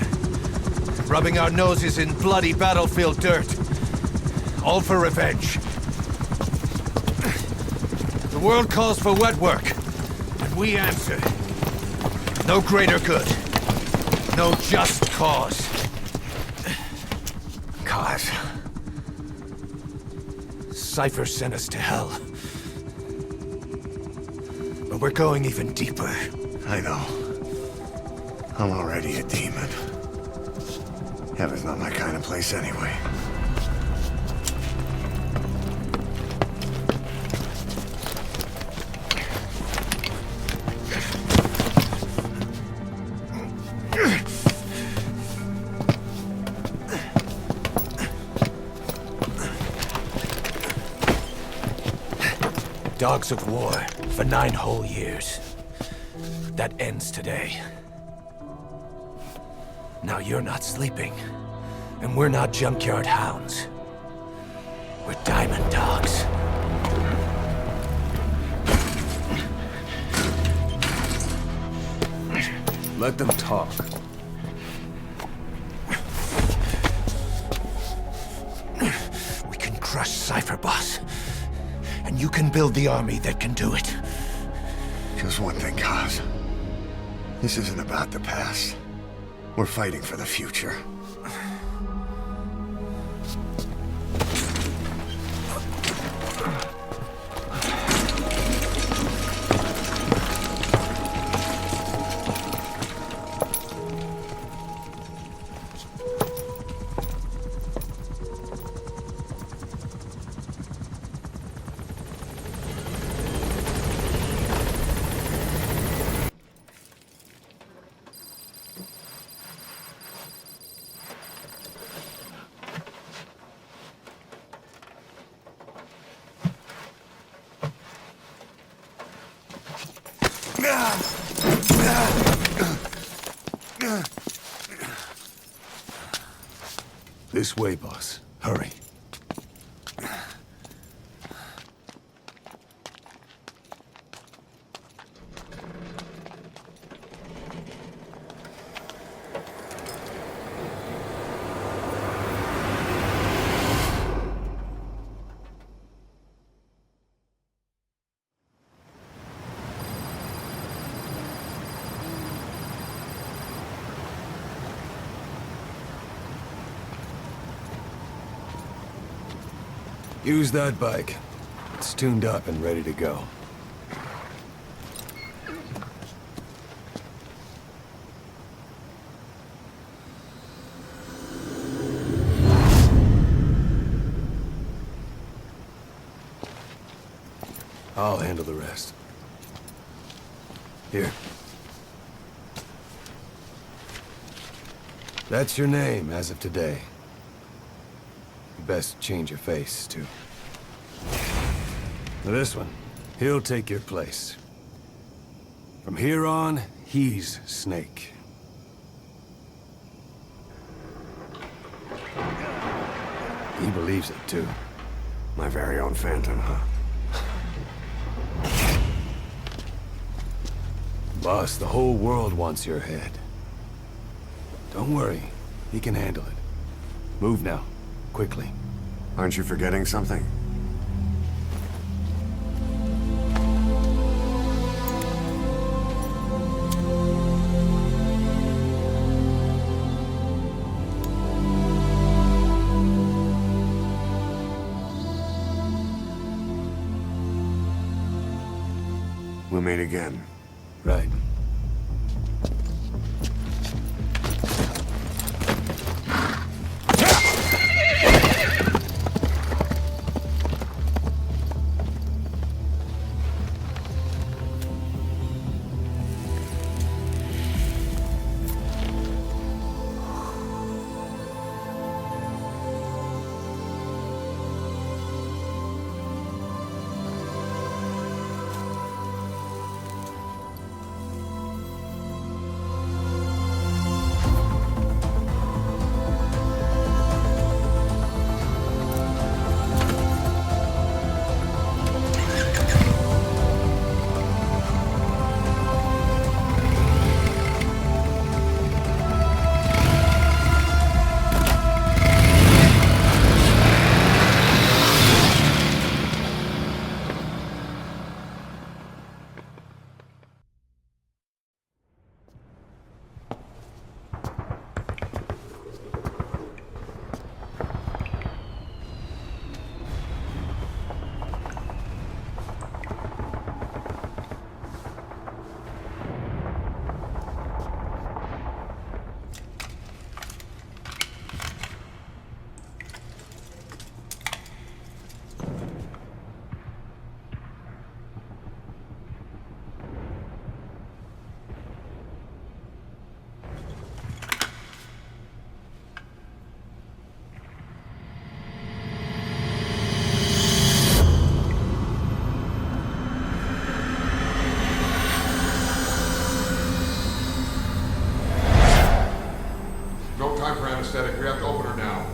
Rubbing our noses in bloody battlefield dirt. All for revenge. The world calls for wet work, and we answer. No greater good. No just cause. Cause? Cypher sent us to hell. But we're going even deeper. I know. I'm already a demon. Heaven's not my kind of place anyway. Dogs of war for 9 whole years. That ends today. Now you're not sleeping, and we're not junkyard hounds. We're diamond dogs. Let them talk. We can crush Cypher, boss. And you can build the army that can do it. Just one thing, Kaz. This isn't about the past. We're fighting for the future. This way, boss. Hurry. Use that bike. It's tuned up and ready to go. I'll handle the rest. Here. That's your name as of today. Best change your face, too. This one, he'll take your place. From here on, he's Snake. He believes it, too. My very own Phantom, huh? Boss, the whole world wants your head. Don't worry, he can handle it. Move now. Quickly. Aren't you forgetting something? We'll meet again. Right. anesthetic. We have to open her now.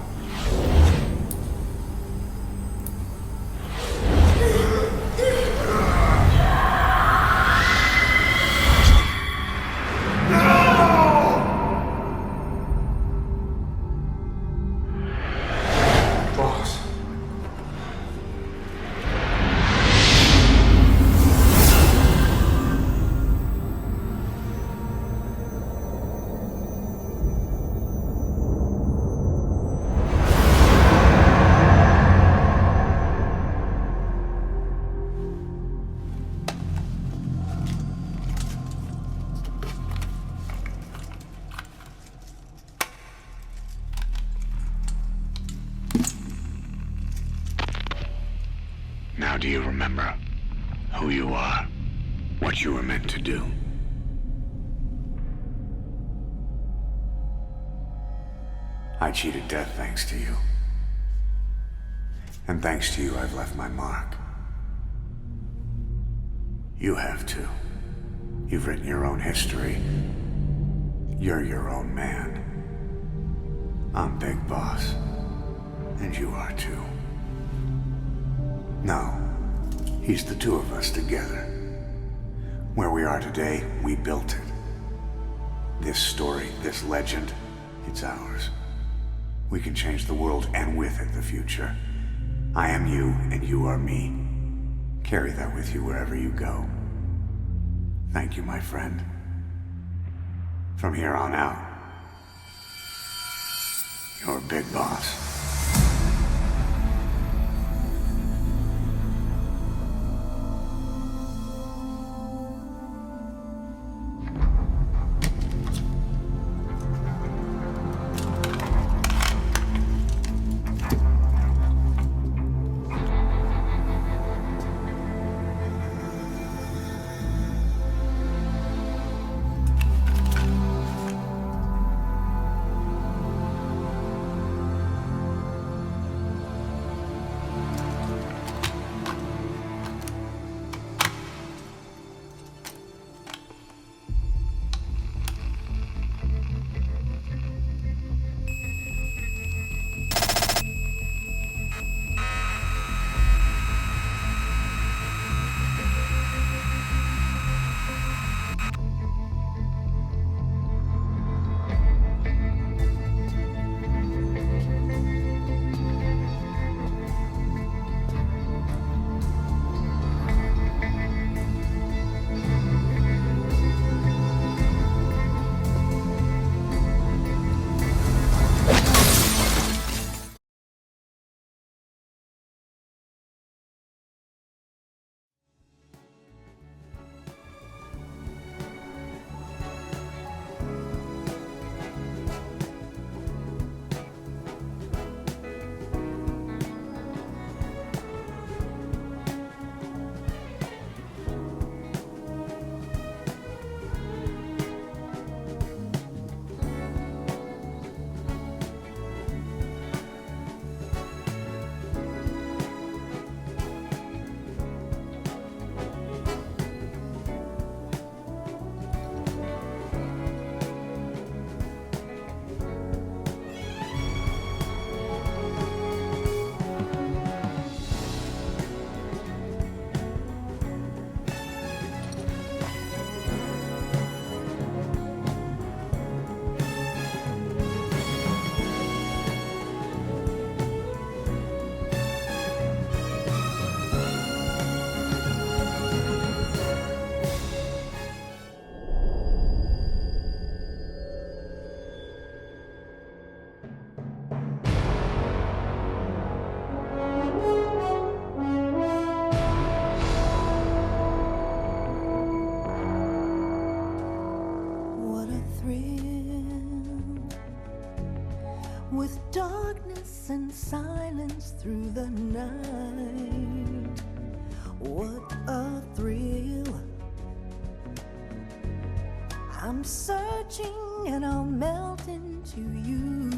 Now do you remember who you are? What you were meant to do? I cheated death thanks to you. And thanks to you, I've left my mark. You have too. You've written your own history. You're your own man. I'm Big Boss. And you are too. No. He's the two of us together. Where we are today, we built it. This story, this legend, it's ours. We can change the world and with it the future. I am you and you are me. Carry that with you wherever you go. Thank you, my friend. From here on out, you're Big Boss. With darkness and silence through the night, what a thrill. I'm searching and I'll melt into you.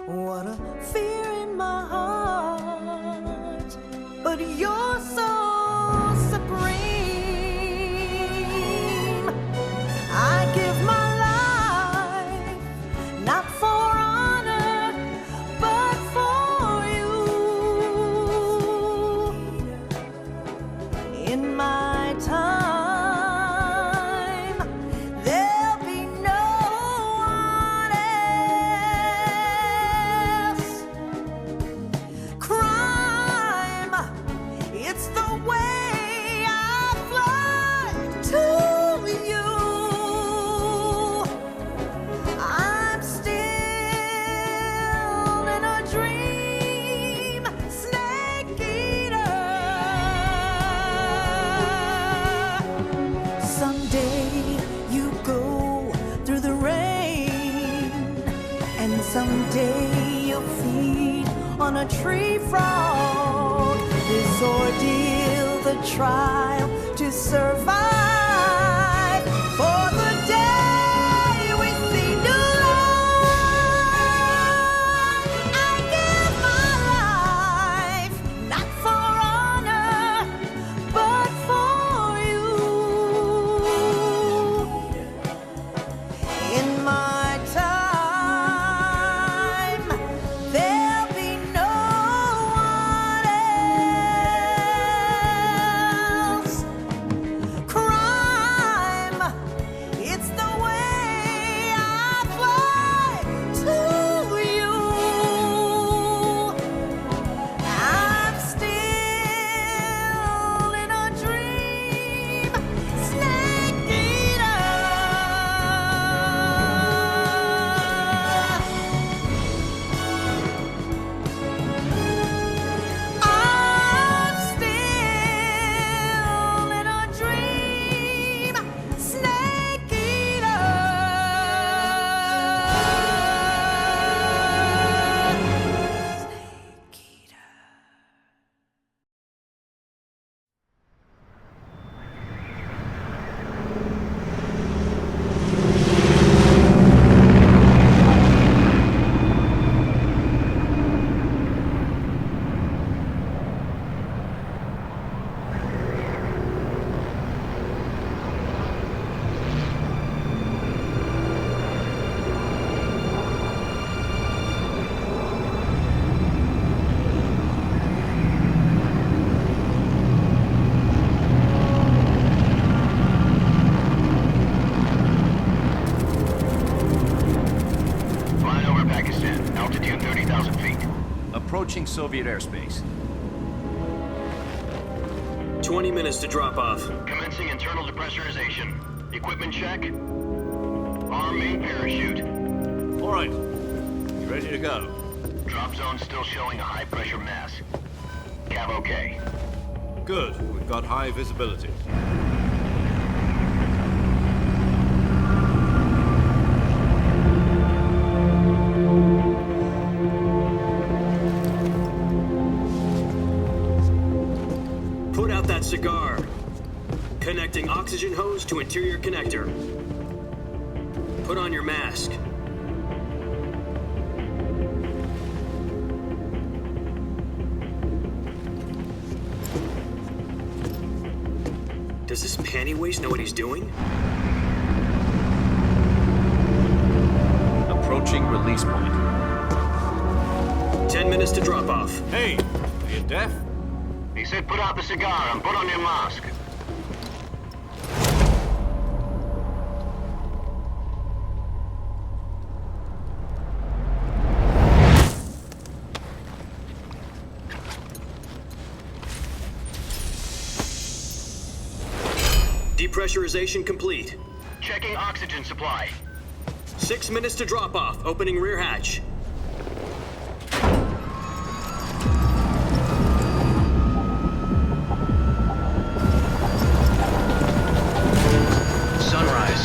What a fear in my heart, but you're so supreme. I give my not for honor, but for you. In my time, there'll be no one else. Crime, it's the way I fly to you. Someday you'll feed on a tree frog. This ordeal, the trial to survive. For the day we see new life, I give my life, not for honor, but for you. Soviet airspace. 20 minutes to drop off. Commencing internal depressurization. Equipment check. Arm main parachute. All right. You ready to go? Drop zone still showing a high pressure mass. Cav okay. Good. We've got high visibility. Put out that cigar. Connecting oxygen hose to interior connector. Put on your mask. Does this panty waste know what he's doing? Approaching release point. 10 minutes to drop off. Hey, are you deaf? He said put out the cigar and put on your mask. Depressurization complete. Checking oxygen supply. 6 minutes to drop off. Opening rear hatch. Sunrise.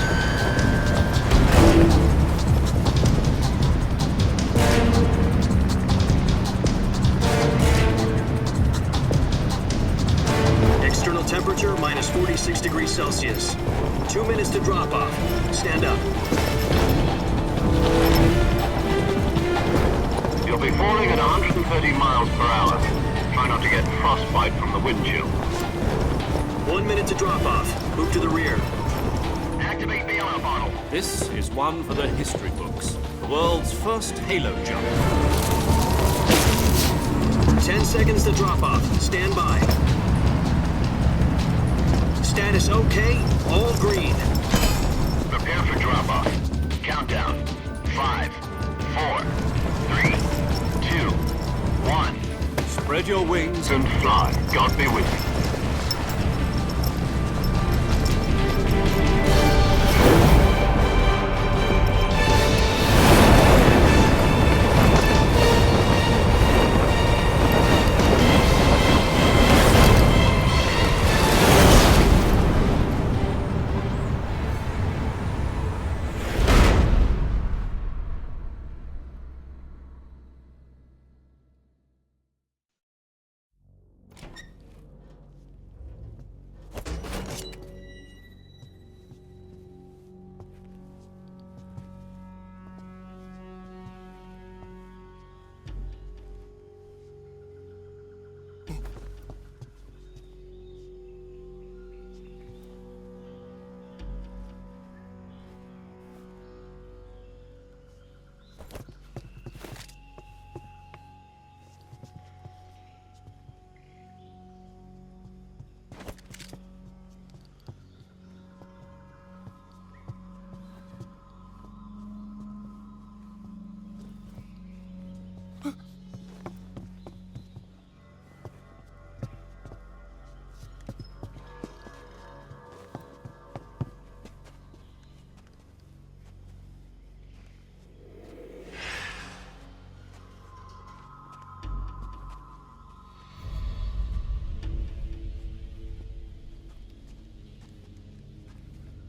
External temperature minus 46 degrees Celsius. 2 minutes to drop off. Stand up. You'll be falling at 130 miles per hour. Try not to get frostbite from the wind chill. 1 minute to drop off. Move to the rear. Activate the air bottle. This is one for the history books. The world's first halo jump. 10 seconds to drop off. Stand by. Status okay. All green. Prepare for drop-off. Countdown. 5, 4, 3, 2, 1. Spread your wings and fly. God be with you.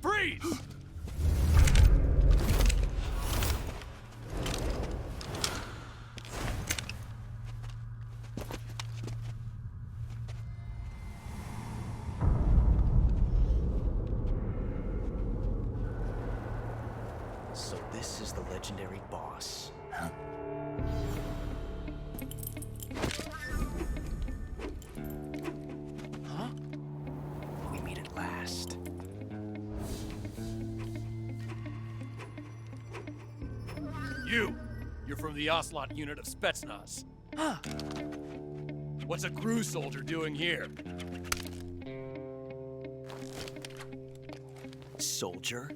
Freeze! So this is the legendary boss. Huh? Huh? We meet at last. You're from the Ocelot unit of Spetsnaz. Huh. What's a crew soldier doing here? Soldier?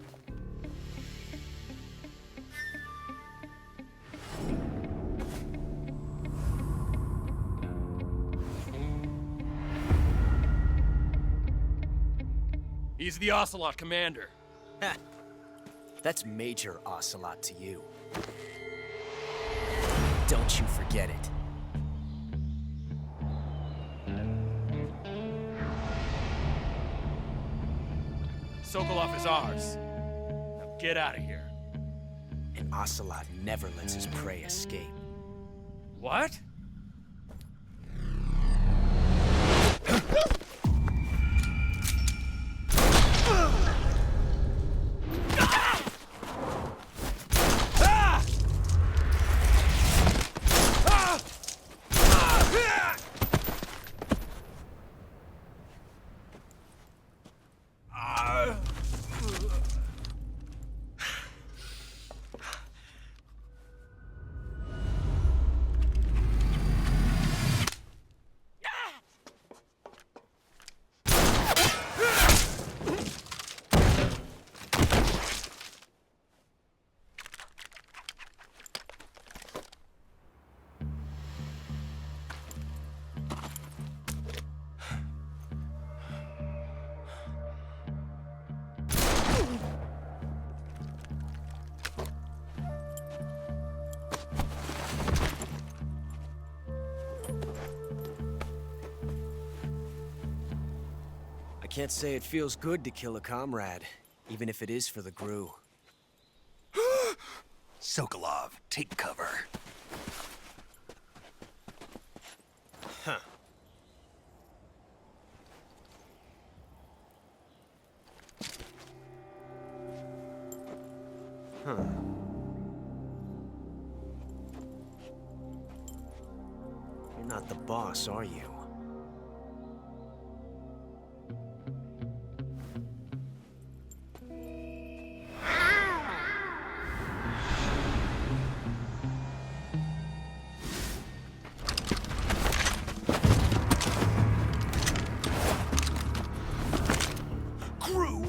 He's the Ocelot commander. Ha! That's Major Ocelot to you. Don't you forget it. Sokolov is ours. Now get out of here. And Ocelot never lets his prey escape. What? I can't say it feels good to kill a comrade, even if it is for the GRU. Sokolov, take cover. Huh. Huh. You're not the boss, are you?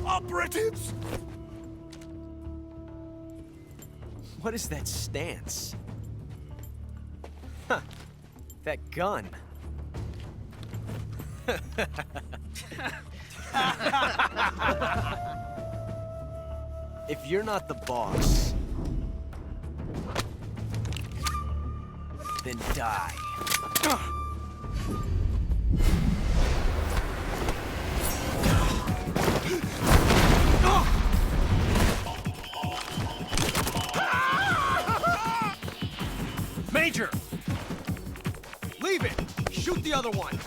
Operatives! What is that stance? Huh. That gun. If you're not the boss, then die. Major! Leave it! Shoot the other one!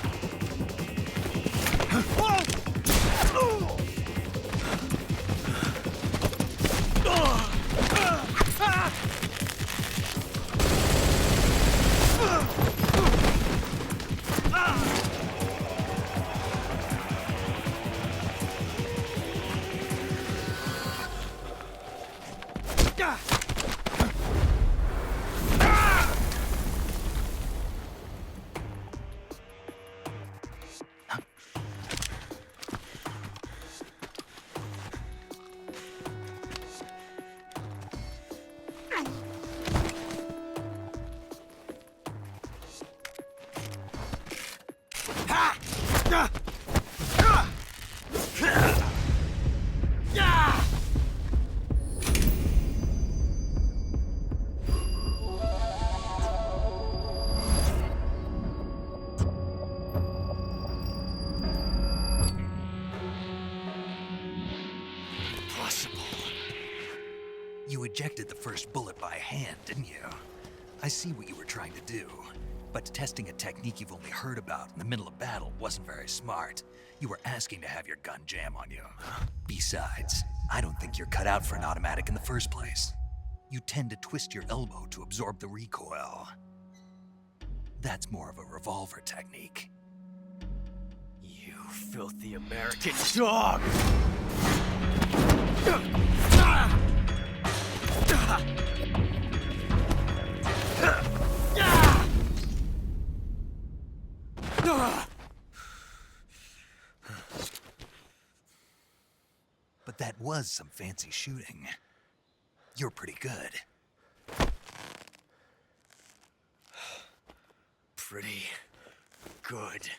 You ejected the first bullet by hand, didn't you? I see what you were trying to do. But testing a technique you've only heard about in the middle of battle wasn't very smart. You were asking to have your gun jam on you. Besides, I don't think you're cut out for an automatic in the first place. You tend to twist your elbow to absorb the recoil. That's more of a revolver technique. You filthy American dog! But that was some fancy shooting. You're pretty good. Pretty good.